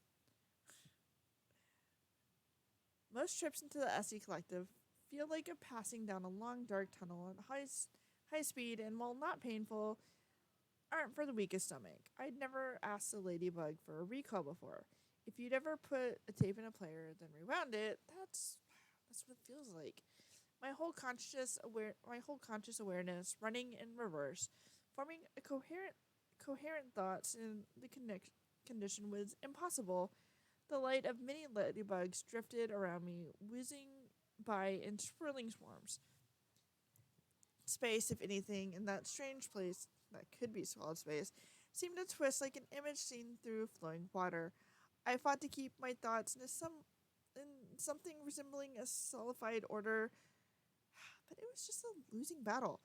Most trips into the SE Collective feel like a passing down a long, dark tunnel at high speed, and while not painful, aren't for the weakest stomach. I'd never asked a ladybug for a recall before. If you'd ever put a tape in a player, then rewound it, that's what it feels like. My whole conscious awareness running in reverse, forming a coherent thoughts in the condition was impossible. The light of many ladybugs drifted around me, whizzing by in swirling swarms. Space, if anything, in that strange place that could be solid space, seemed to twist like an image seen through flowing water. I fought to keep my thoughts in something resembling a solidified order, but it was just a losing battle.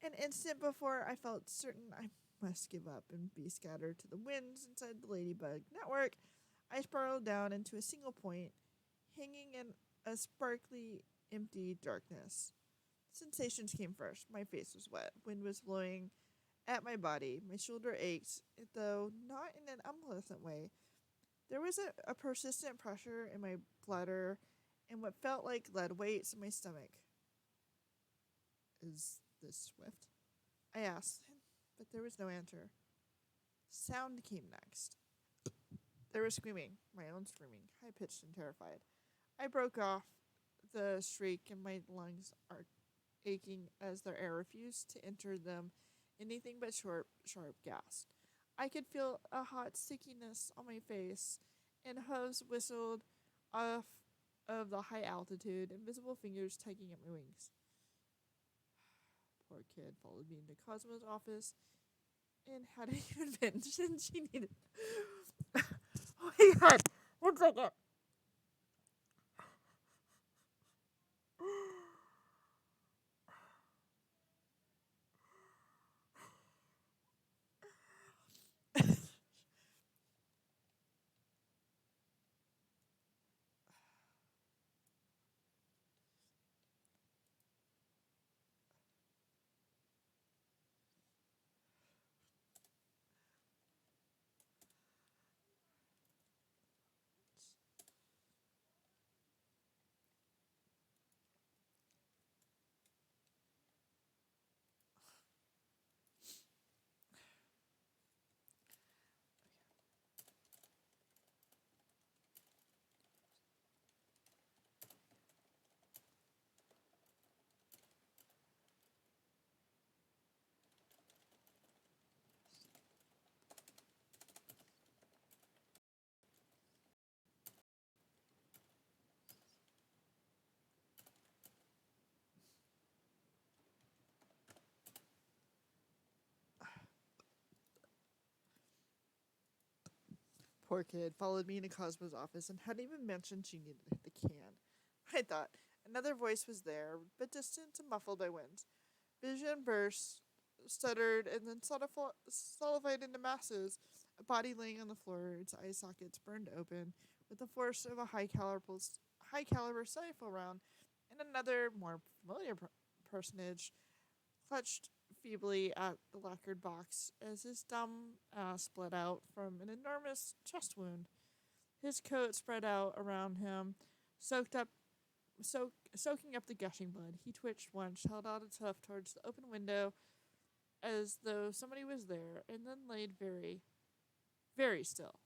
An instant before I felt certain I must give up and be scattered to the winds inside the ladybug network, I spiraled down into a single point, hanging in a sparkly, empty darkness. Sensations came first. My face was wet. Wind was blowing at my body. My shoulder ached, though not in an unpleasant way. There was a persistent pressure in my bladder and what felt like lead weights in my stomach. Is this Swift? I asked, but there was no answer. Sound came next. There was screaming, my own screaming, high pitched and terrified. I broke off the shriek, and my lungs are aching as their air refused to enter them anything but sharp gas. I could feel a hot stickiness on my face, and hooves whistled off of the high altitude, invisible fingers tugging at my wings. Poor kid followed me into Cosmo's office and hadn't even mentioned she needed. Oh my god! 1 second. Poor kid followed me into Cosmo's office and hadn't even mentioned she needed the can. I thought another voice was there, but distant and muffled by winds. Vision burst, stuttered, and then solidified into masses. A body laying on the floor, its eye sockets burned open, with the force of a high caliber rifle round, and another more familiar personage clutched feebly at the lacquered box as his dumb ass bled out from an enormous chest wound. His coat spread out around him, soaked up, soaking up the gushing blood. He twitched once, held out its hoof towards the open window as though somebody was there, and then laid very, very still.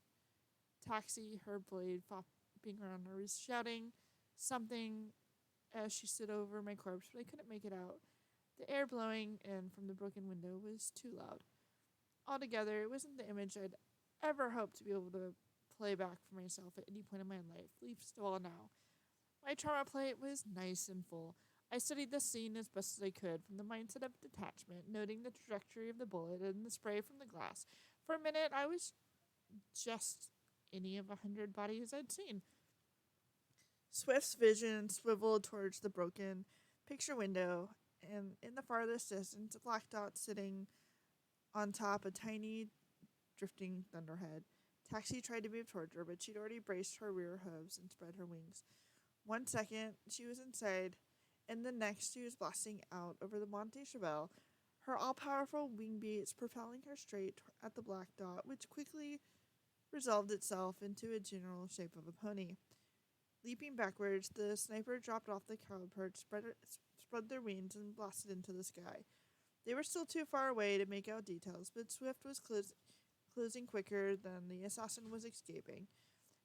Taxi, her blade flopping around her, was shouting something as she stood over my corpse, but I couldn't make it out. The air blowing in from the broken window was too loud. Altogether, it wasn't the image I'd ever hoped to be able to play back for myself at any point in my life, least of all now. My trauma plate was nice and full. I studied the scene as best as I could from the mindset of detachment, noting the trajectory of the bullet and the spray from the glass. For a minute, I was just any of 100 bodies I'd seen. Swift's vision swiveled towards the broken picture window, and in the farthest distance, a black dot sitting on top a tiny, drifting thunderhead. Taxi tried to move towards her, but she'd already braced her rear hooves and spread her wings. 1 second, she was inside, and the next, she was blasting out over the Monte Chabelle, her all-powerful wing beats propelling her straight at the black dot, which quickly resolved itself into a general shape of a pony. Leaping backwards, the sniper dropped off the cow perch, spread their wings, and blasted into the sky. They were still too far away to make out details, but Swift was closing quicker than the assassin was escaping.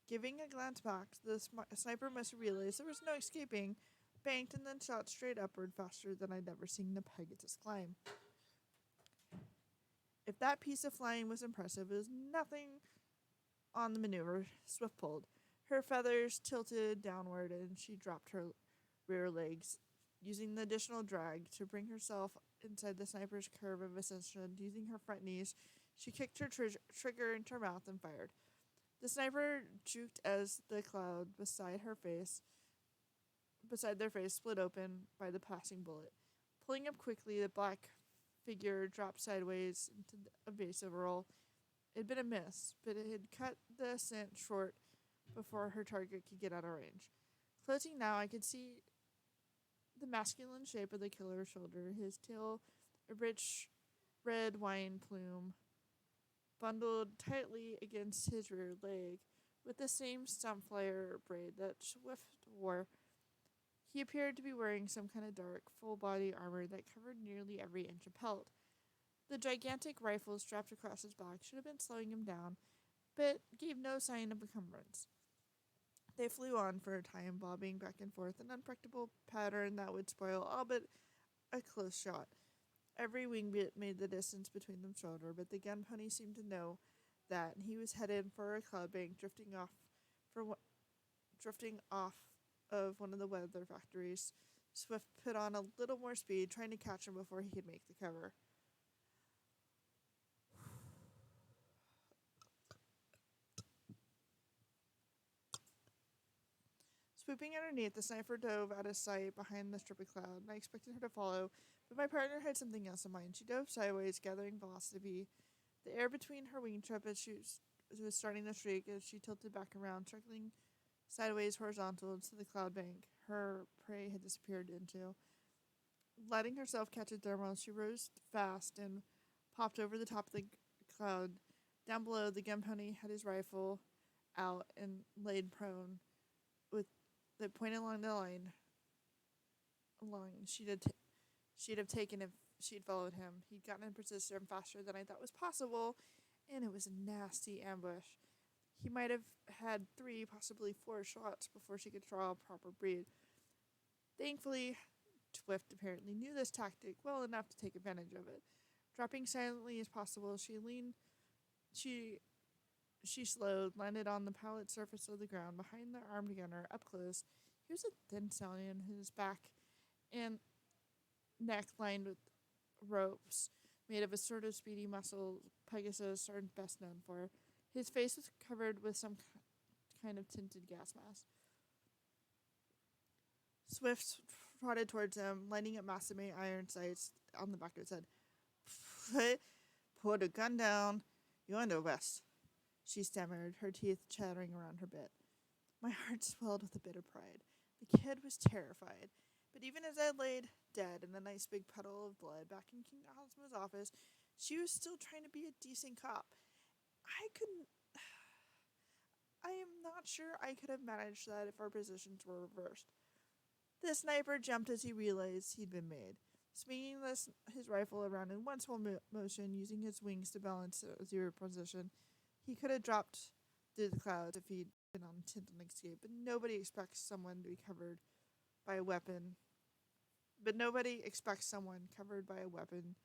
Giving a glance back, the sniper must have realized there was no escaping, banked, and then shot straight upward faster than I'd ever seen the Pegasus climb. If that piece of flying was impressive, it was nothing on the maneuver Swift pulled. Her feathers tilted downward, and she dropped her rear legs, using the additional drag to bring herself inside the sniper's curve of ascension. Using her front knees, she kicked her trigger into her mouth and fired. The sniper juked as the cloud beside their face split open by the passing bullet. Pulling up quickly, the black figure dropped sideways into a base of a roll. It had been a miss, but it had cut the ascent short before her target could get out of range. Closing now, I could see the masculine shape of the killer's shoulder, his tail a rich red wine plume bundled tightly against his rear leg, with the same stumpflyer braid that Swift wore. He appeared to be wearing some kind of dark, full body armor that covered nearly every inch of pelt. The gigantic rifle strapped across his back should have been slowing him down, but gave no sign of encumbrance. They flew on for a time, bobbing back and forth, an unpredictable pattern that would spoil all but a close shot. Every wing beat made the distance between them shorter, but the gun pony seemed to know that, and he was headed for a cloud bank, drifting off of one of the weather factories. Swift put on a little more speed, trying to catch him before he could make the cover. Swooping underneath, the sniper dove out of sight behind the strip of cloud, and I expected her to follow, but my partner had something else in mind. She dove sideways, gathering velocity. The air between her wingtip as she was starting to shriek as she tilted back around, circling sideways horizontal to the cloud bank her prey had disappeared into. Letting herself catch a thermal, she rose fast and popped over the top of the cloud. Down below, the gun pony had his rifle out and laid prone, with the point along the line she'd have taken if she'd followed him. He'd gotten in position faster than I thought was possible, and it was a nasty ambush. He might have had 3, possibly 4 shots before she could draw a proper breath. Thankfully, Swift apparently knew this tactic well enough to take advantage of it. Dropping silently as possible, she slowed, landed on the pallid surface of the ground behind the armed gunner up close. He was a thin stallion, his back and neck lined with ropes made of a sort of speedy muscle Pegasus are best known for. His face was covered with some kind of tinted gas mask. Swift trotted towards him, lighting up massive iron sights on the back of his head. Put a gun down. You're under arrest, she stammered, her teeth chattering around her bit. My heart swelled with a bit of pride. The kid was terrified, but even as I laid dead in a nice big puddle of blood back in King Osmo's office, she was still trying to be a decent cop. I am not sure I could have managed that if our positions were reversed. The sniper jumped as he realized he'd been made, swinging his rifle around in one swole motion, using his wings to balance a zero position. He could have dropped through the clouds if he'd been on intent on escape, but nobody expects someone by a weapon. But nobody expects someone covered by a weapon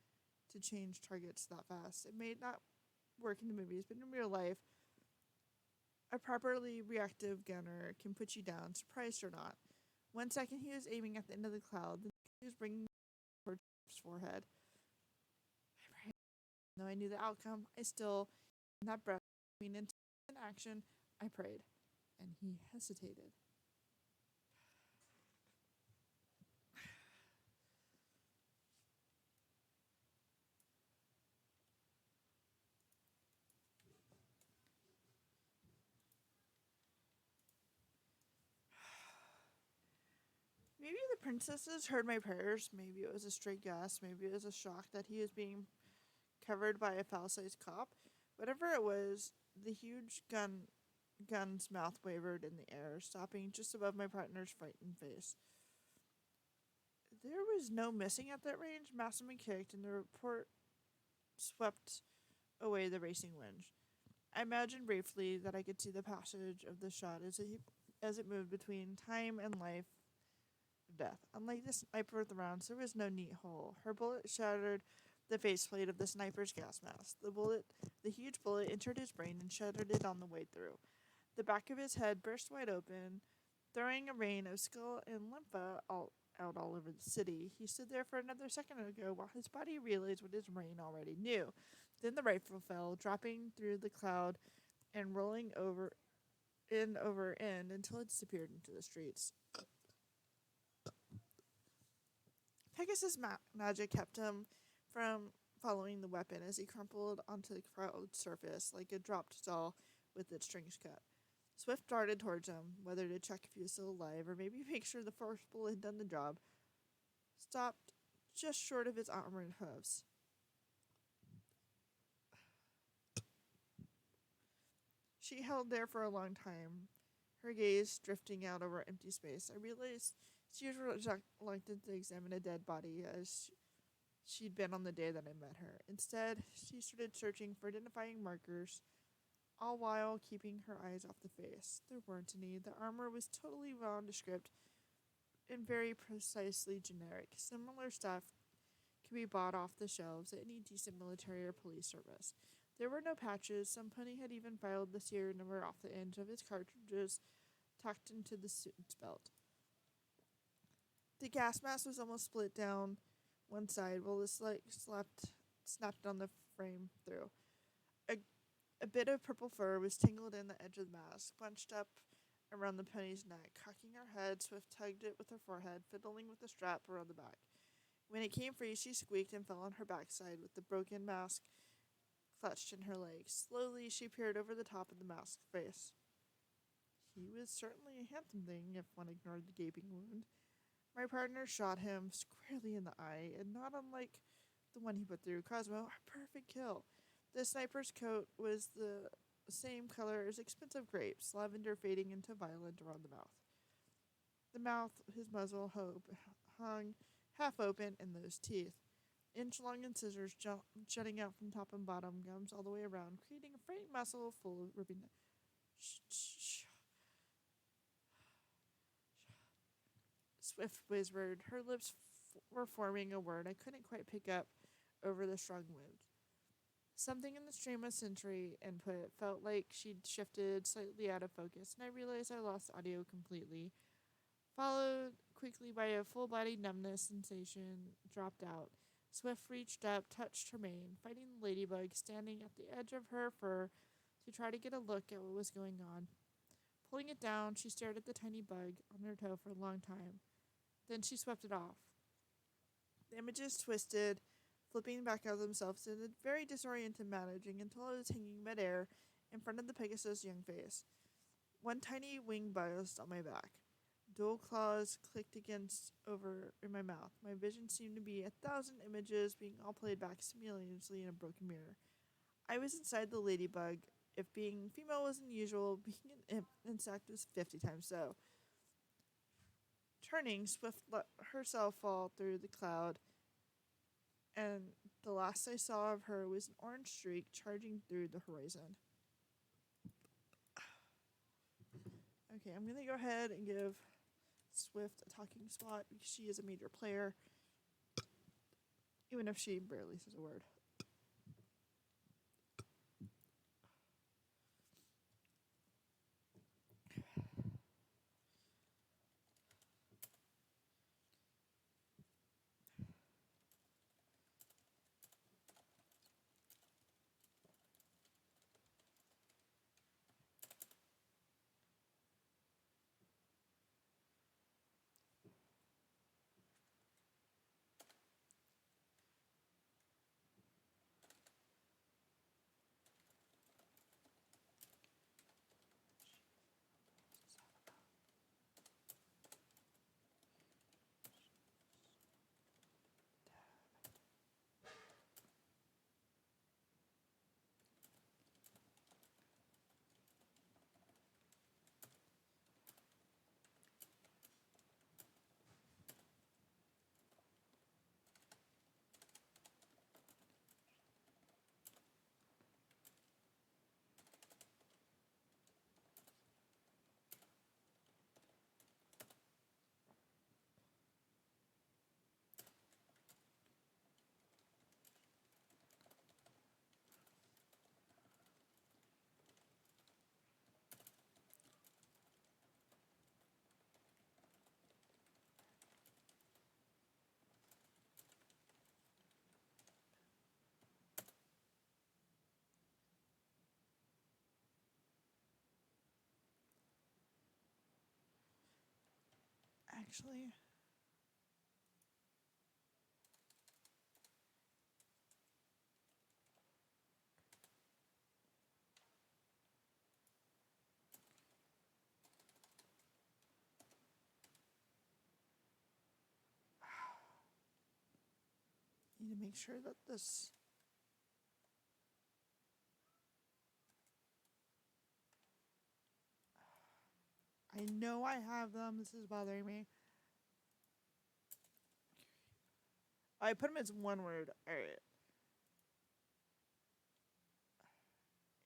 to change targets that fast. It may not work in the movies, but in real life, a properly reactive gunner can put you down, surprised or not. 1 second he was aiming at the end of the cloud, the next he was bringing towards his forehead. I prayed. Though I knew the outcome, I still, in that breath between intent and action, I prayed. And he hesitated. Maybe the princesses heard my prayers. Maybe it was a stray gasp. Maybe it was a shock that he was being covered by a foul-sized cop. Whatever it was, the huge gun's mouth wavered in the air, stopping just above my partner's frightened face. There was no missing at that range. Massimo kicked, and the report swept away the racing wind. I imagined briefly that I could see the passage of the shot as it moved between time and life, death. Unlike the sniper with the rounds, there was no neat hole. Her bullet shattered the faceplate of the sniper's gas mask. The huge bullet entered his brain and shattered it on the way through. The back of his head burst wide open, throwing a rain of skull and lympha out all over the city. He stood there for another second ago while his body realized what his brain already knew. Then the rifle fell, dropping through the cloud and rolling over end over end until it disappeared into the streets. Pegasus' magic kept him from following the weapon as he crumpled onto the crowd's surface like a dropped doll with its strings cut. Swift darted towards him, whether to check if he was still alive or maybe make sure the first bullet had done the job. Stopped just short of his armored hooves. She held there for a long time, her gaze drifting out over empty space. I realized she was reluctant to examine a dead body as she'd been on the day that I met her. Instead, she started searching for identifying markers, all while keeping her eyes off the face. There weren't any. The armor was totally nondescript and very precisely generic. Similar stuff could be bought off the shelves at any decent military or police service. There were no patches. Some pony had even filed the serial number off the end of his cartridges tucked into the suit's belt. The gas mask was almost split down one side while the snapped on the frame through. A, a bit of purple fur was tangled in the edge of the mask, bunched up around the pony's neck. Cocking her head, Swift tugged it with her forehead, fiddling with the strap around the back. When it came free, she squeaked and fell on her backside with the broken mask clutched in her legs. Slowly, she peered over the top of the mask's face. He was certainly a handsome thing, if one ignored the gaping wound. My partner shot him squarely in the eye, and not unlike the one he put through Cosmo, a perfect kill. The sniper's coat was the same color as expensive grapes, lavender fading into violet around the mouth. The mouth, his muzzle, hung half open, and those teeth, inch-long incisors jutting out from top and bottom, gums all the way around, creating a fraying muscle full of ripping. Swift whispered. Her lips were forming a word I couldn't quite pick up over the strong wind. Something in the stream of sensory input felt like she'd shifted slightly out of focus, and I realized I lost audio completely. Followed quickly by a full-body numbness sensation, dropped out. Swift reached up, touched her mane, fighting the ladybug standing at the edge of her fur to try to get a look at what was going on. Pulling it down, she stared at the tiny bug on her toe for a long time. Then she swept it off. The images twisted, flipping back out of themselves in a very disoriented managing until I was hanging midair in front of the Pegasus' young face. One tiny wing buzzed on my back. Dual claws clicked against over in my mouth. My vision seemed to be 1,000 images being all played back simultaneously in a broken mirror. I was inside the ladybug. If being female was unusual, being an insect was 50 times so. Turning, Swift let herself fall through the cloud, and the last I saw of her was an orange streak charging through the horizon. Okay, I'm going to go ahead and give Swift a talking spot because she is a major player, even if she barely says a word. Actually, need to make sure that this I know I have them. This is bothering me. I put them as one word. All right.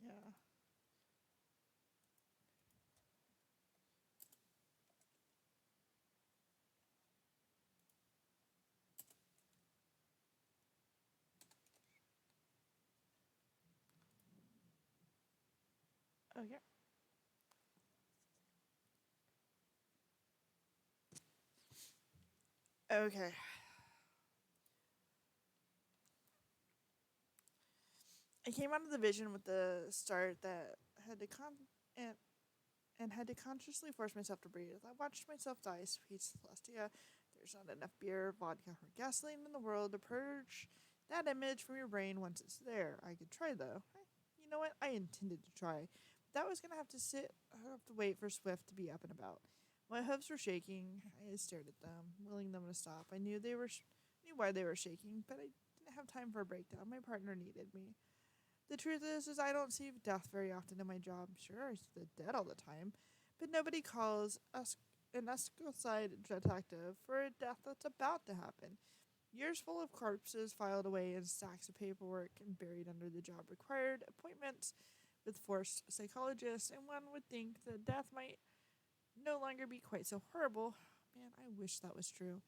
Yeah. Okay. Okay. I came out of the vision with the start that had to and and had to consciously force myself to breathe. I watched myself die, sweet Celestia. There's not enough beer, vodka, or gasoline in the world to purge that image from your brain once it's there. I could try though. You know what? I intended to try. But that was gonna have to sit. I have to wait for Swift to be up and about. My hooves were shaking. I stared at them, willing them to stop. I knew knew why they were shaking, but I didn't have time for a breakdown. My partner needed me. The truth is I don't see death very often in my job. Sure, I see the dead all the time, but nobody calls us an escalade detective for a death that's about to happen. Years full of corpses filed away in stacks of paperwork and buried under the job required appointments with forced psychologists, and one would think that death might no longer be quite so horrible. Man, I wish that was true.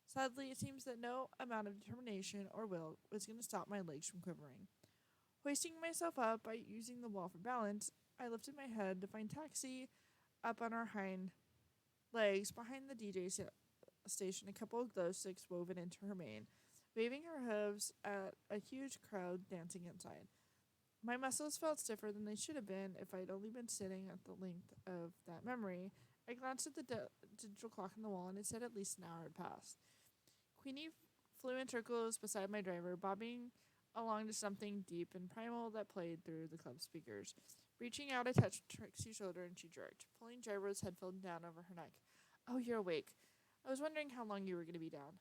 Sadly, it seems that no amount of determination or will was going to stop my legs from quivering. Hoisting myself up by using the wall for balance, I lifted my head to find Taxi up on our hind legs behind the station, a couple of glow sticks woven into her mane, waving her hooves at a huge crowd dancing inside. My muscles felt stiffer than they should have been if I'd only been sitting at the length of that memory. I glanced at the digital clock on the wall, and it said at least an hour had passed. Queenie flew in circles beside my driver, bobbing along to something deep and primal that played through the club speakers. Reaching out, I touched Trixie's shoulder and she jerked, pulling Gyro's headphone down over her neck. Oh, you're awake. I was wondering how long you were going to be down.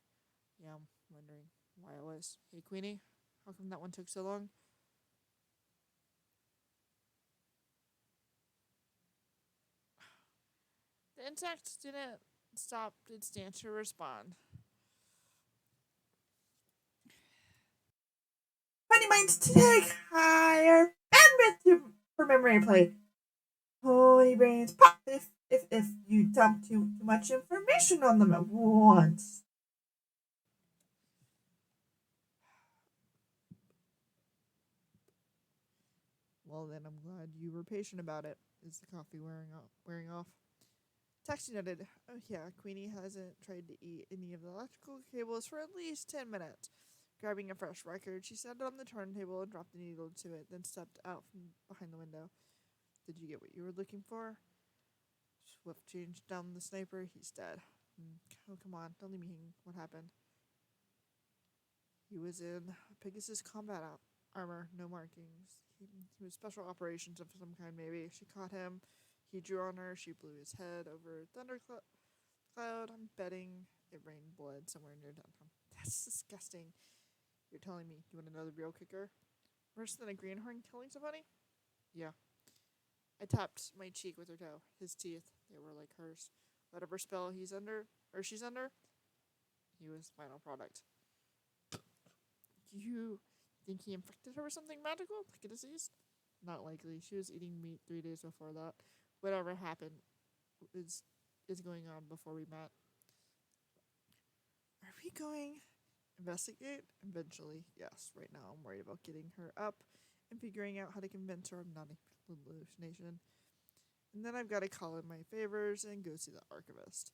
Yeah, I'm wondering why I was. Hey, Queenie, how come that one took so long? The insect didn't stop its dance to respond. Funny minds to take higher bandwidth for memory play. Holy brains pop if you dump too much information on them at once. Well, then I'm glad you were patient about it. Is the coffee wearing off? Taxi noted. Oh yeah, Queenie hasn't tried to eat any of the electrical cables for at least 10 minutes. Grabbing a fresh record, she set it on the turntable and dropped the needle to it, then stepped out from behind the window. Did you get what you were looking for? Swift changed down the sniper. He's dead. Oh, come on. Don't leave me hanging. What happened? He was in Pegasus combat armor, no markings. He was special operations of some kind, maybe. She caught him. He drew on her. She blew his head over a thundercloud. I'm betting it rained blood somewhere near downtown. That's disgusting. You're telling me you want to know the real kicker? Worse than a greenhorn killing somebody? Yeah. I tapped my cheek with her toe. His teeth, they were like hers. Whatever spell he's under, or she's under, he was final product. You think he infected her with something magical, like a disease? Not likely. She was eating meat 3 days before that. Whatever happened is going on before we met. Are we going investigate? Eventually, yes. Right now, I'm worried about getting her up and figuring out how to convince her I'm not a hallucination. And then I've got to call in my favors and go see the archivist.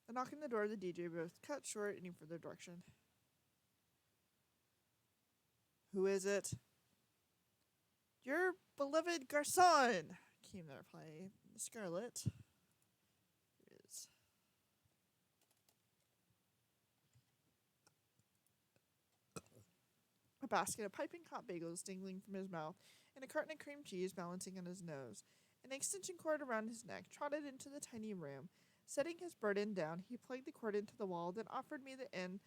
A knock on the door of the DJ booth cut short any further direction. Who is it? Your beloved garçon, came the reply. Scarlet. Here it is. A basket of piping hot bagels dangling from his mouth, and a carton of cream cheese balancing on his nose. An extension cord around his neck trotted into the tiny room. Setting his burden down, he plugged the cord into the wall, then offered me the end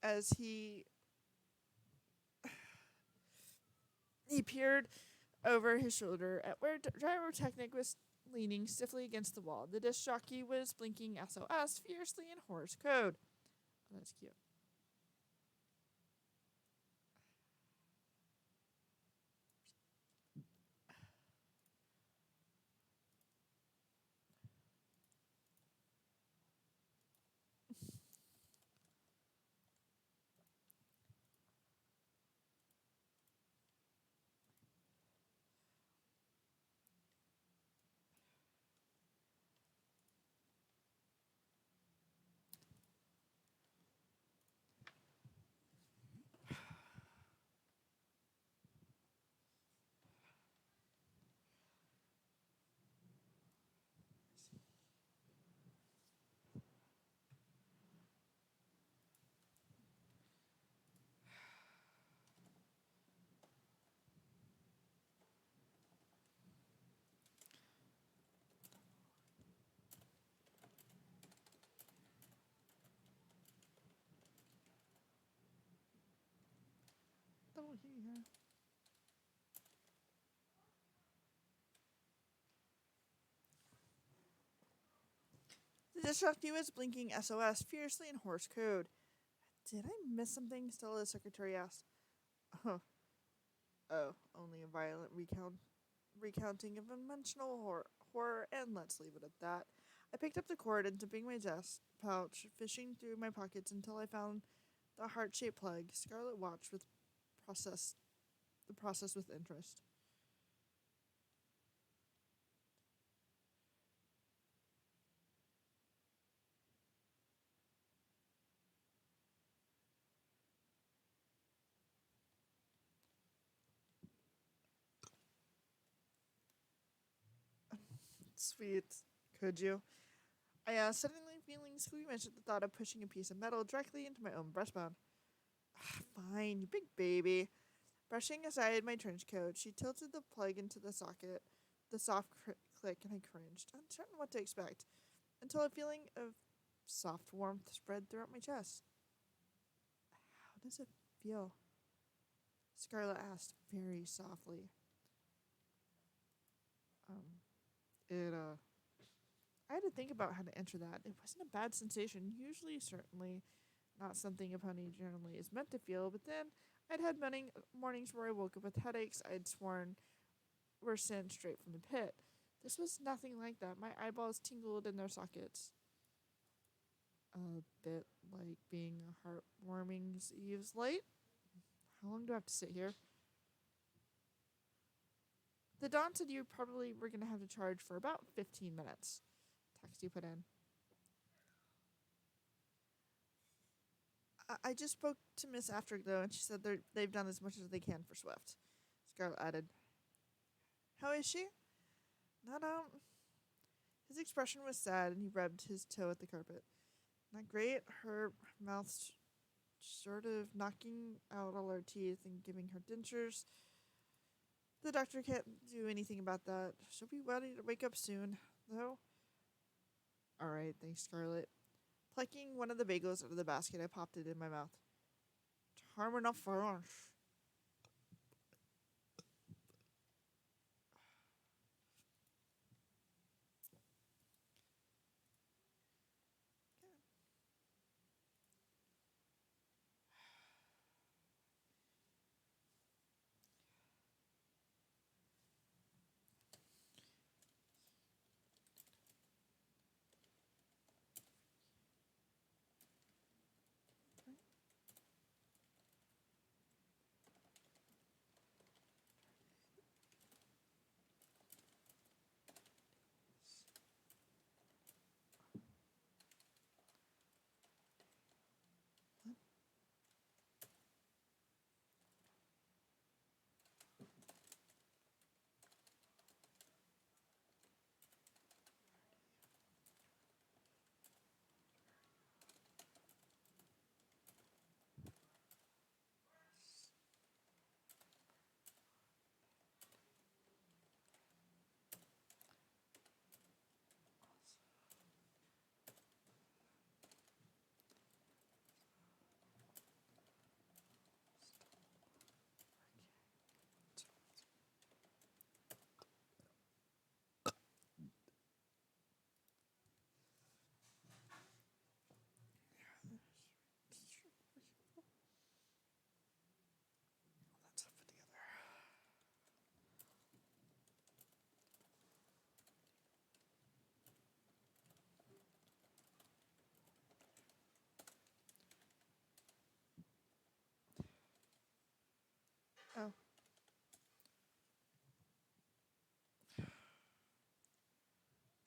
as he peered over his shoulder at where Gyrotechnic was leaning stiffly against the wall. The disc jockey was blinking SOS fiercely in Horse code. Oh, that's cute. Oh, yeah. The disc jockey was blinking SOS fiercely in Horse code. Did I miss something? Stella's secretary asked. Oh, only a violent recounting of dimensional horror, and let's leave it at that. I picked up the cord and dipping my desk pouch, fishing through my pockets until I found the heart-shaped plug. Scarlet watched process the process with interest. Sweet. Could you? I suddenly feeling squeamish at the thought of pushing a piece of metal directly into my own breastbone. Fine, you big baby. Brushing aside my trench coat, she tilted the plug into the socket. The soft click, and I cringed, uncertain what to expect, until a feeling of soft warmth spread throughout my chest. How does it feel? Scarlet asked very softly. Um, it. I had to think about how to answer that. It wasn't a bad sensation, usually, certainly not something a pony generally is meant to feel, but then I'd had mornings where I woke up with headaches I'd sworn were sent straight from the pit. This was nothing like that. My eyeballs tingled in their sockets. A bit like being a heartwarming Eve's light. How long do I have to sit here? The Don said you probably were going to have to charge for about 15 minutes. Taxi put in. I just spoke to Miss Afterglow, and she said they've done as much as they can for Swift. Scarlet added. How is she? Not, His expression was sad, and he rubbed his toe at the carpet. Not great. Her mouth's sort of knocking out all her teeth and giving her dentures. The doctor can't do anything about that. She'll be ready to wake up soon, though. All right, thanks, Scarlet. Plucking one of the bagels out of the basket, I popped it in my mouth. Time enough for lunch.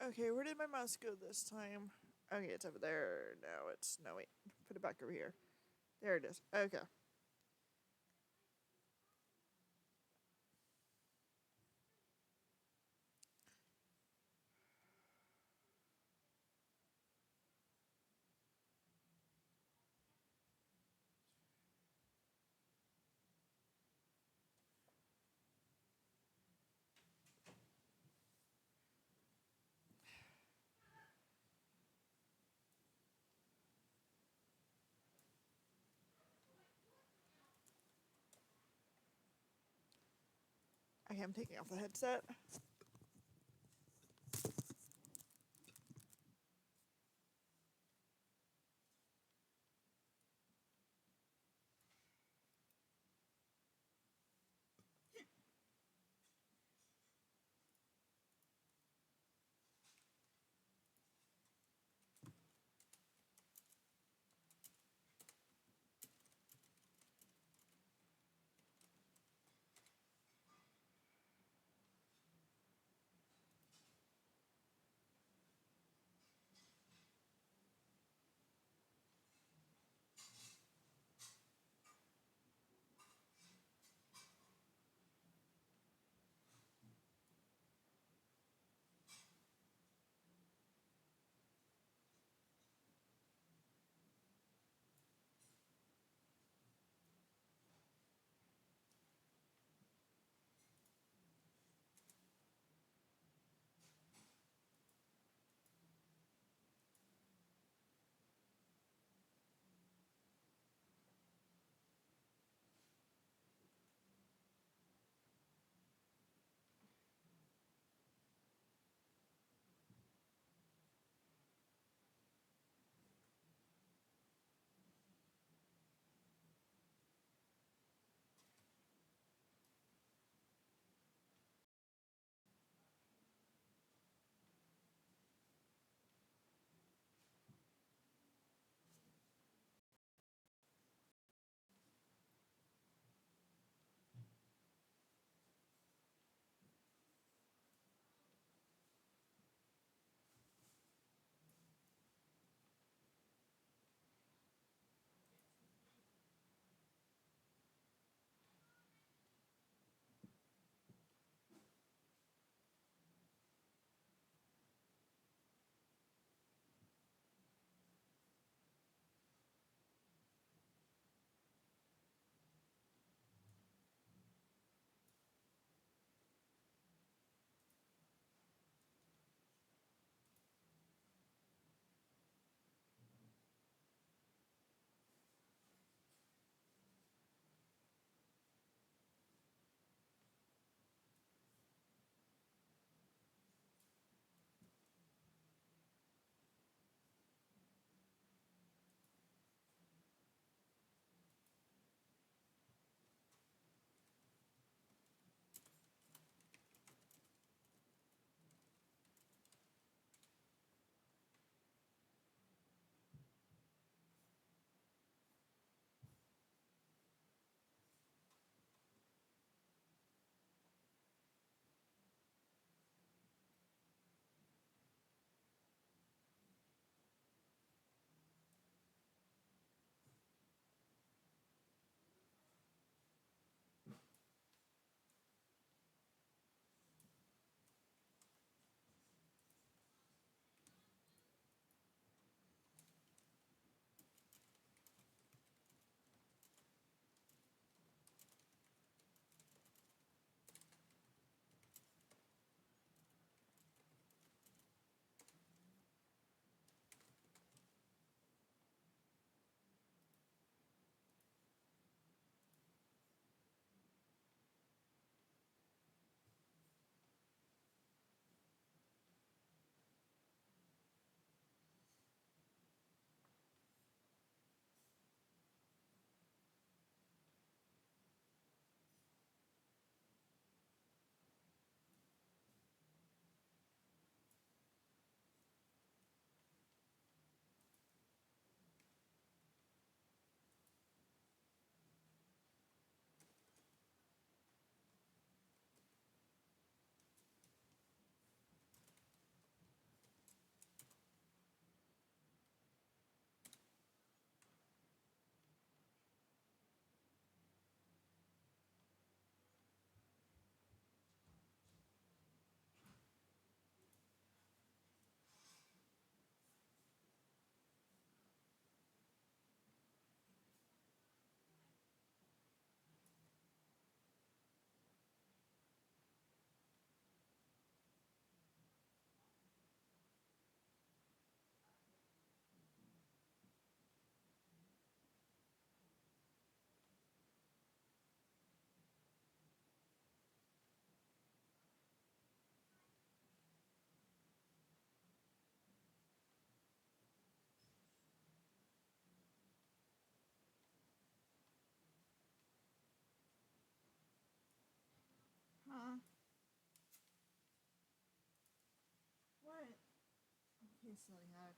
Okay, where did my mouse go this time? Okay, it's over there. No, it's no wait. Put it back over here. There it is. Okay. Okay, I'm taking off the headset. instantly hack.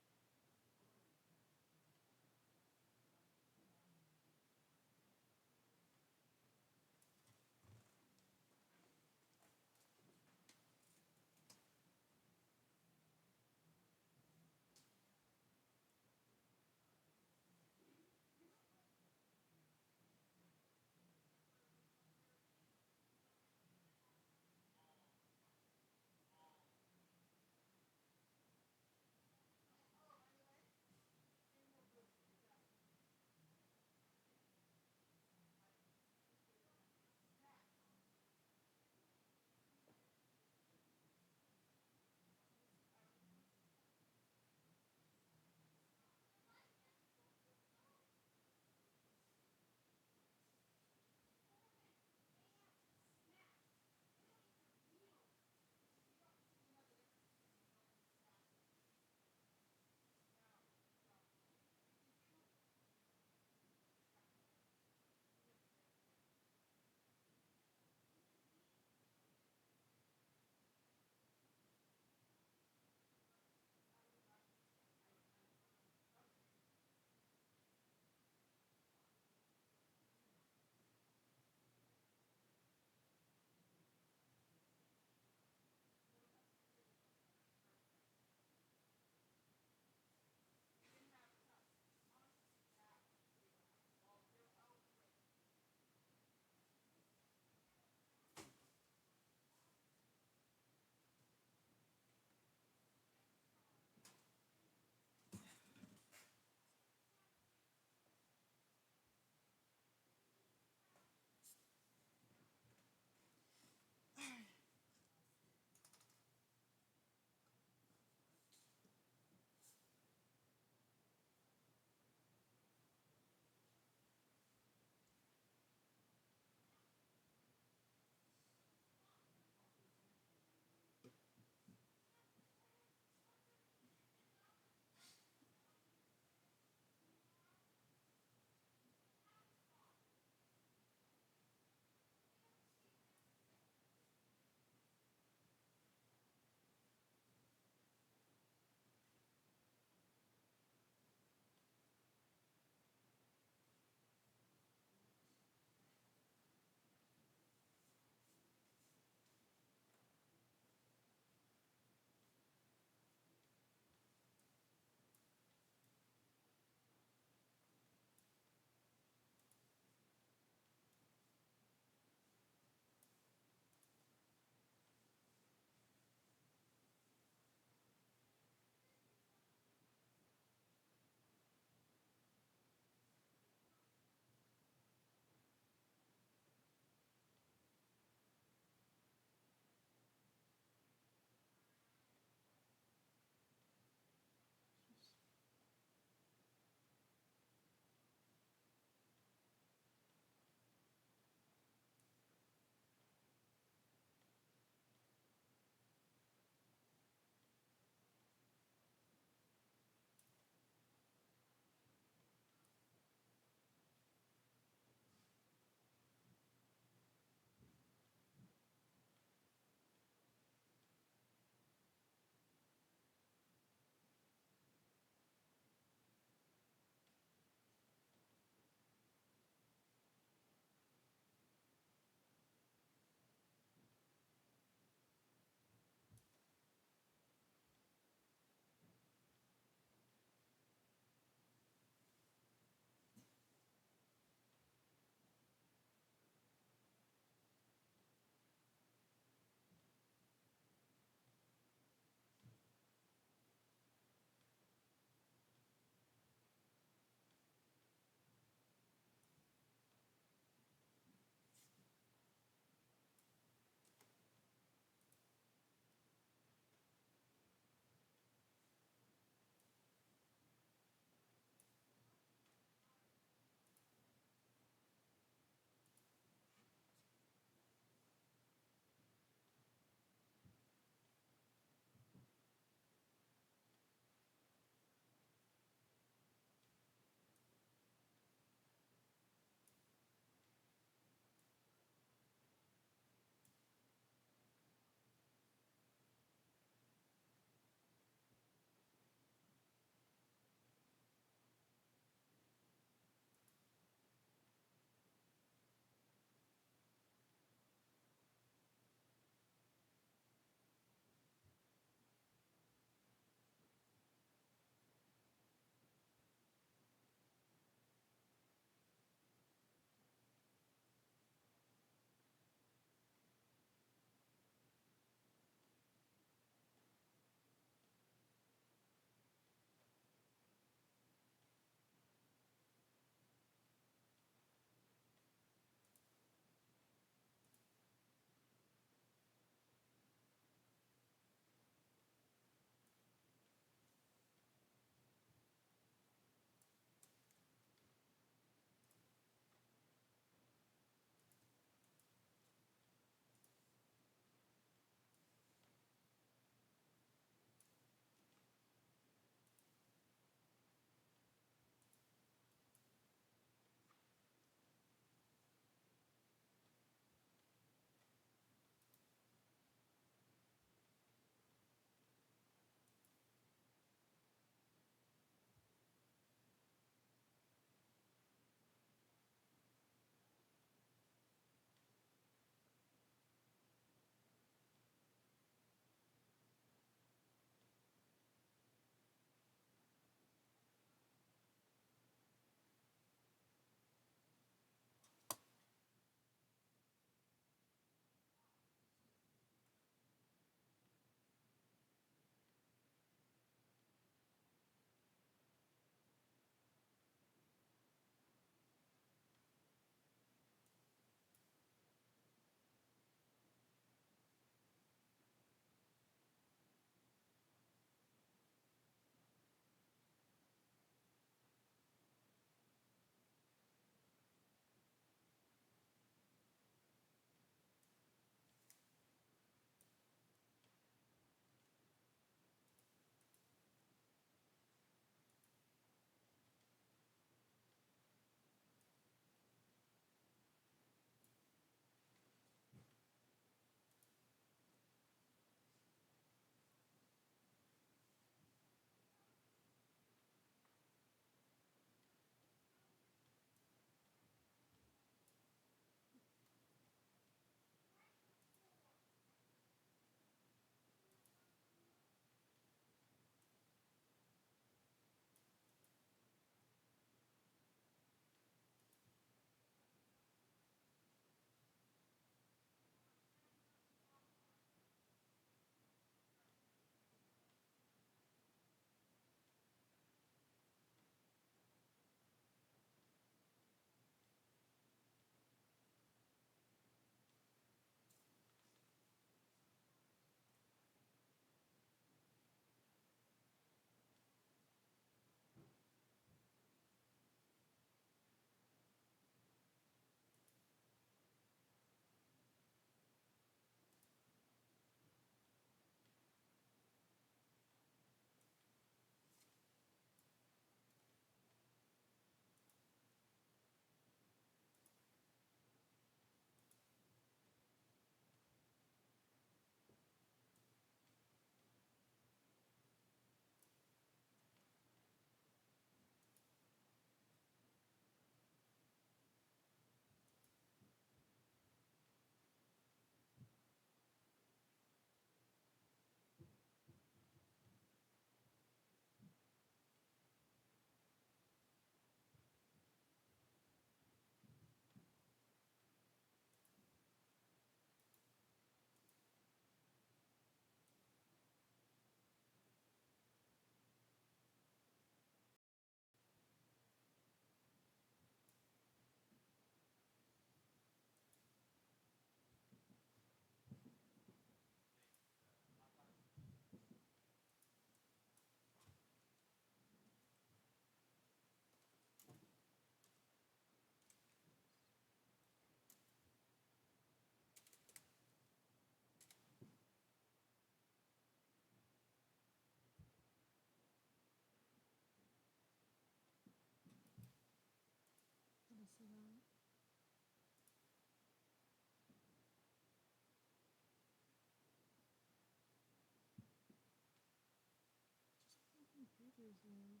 Mhm.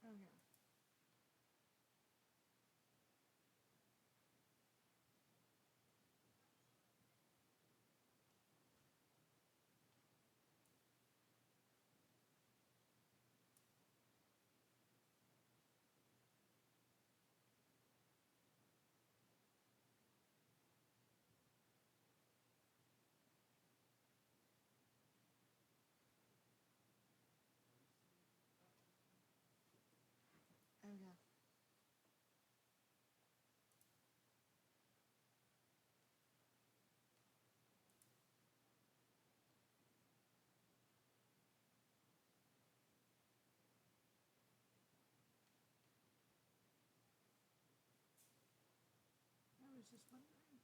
Okay. Okay. I was just wondering.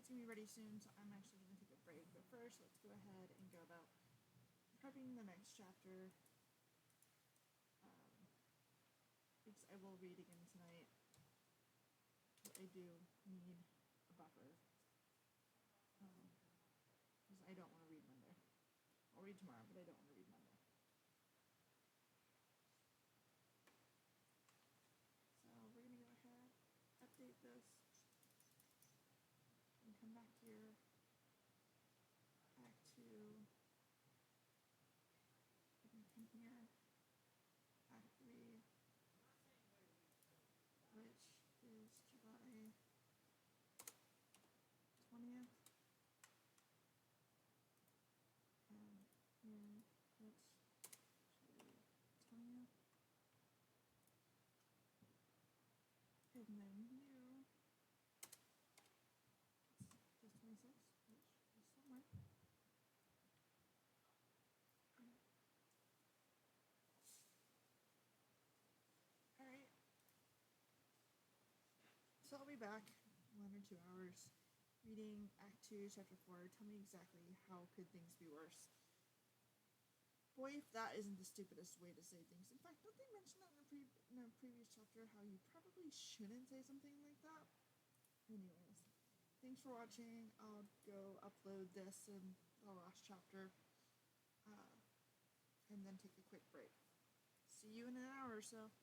flight's gonna be ready soon, so I'm actually gonna take a break. But first, let's go ahead and go about prepping the next chapter. Because I will read again tonight. But I do need a buffer. Because I don't want to read Monday. I'll read tomorrow, but I don't want to read Monday. So we're gonna go ahead, update this, and come back here. Back to. We're gonna come here. Act 3. Which is July 20th. And here it's July 20th. And then you, it's 26, which is somewhere. Alright. So I'll be back 1 or 2 hours reading Act 2, Chapter 4. Tell me exactly how could things be worse. Boy, if that isn't the stupidest way to say things. In fact, don't they mention that in a previous chapter, how you probably shouldn't say something like that? Anyways, thanks for watching. I'll go upload this and the last chapter, and then take a quick break. See you in an hour or so.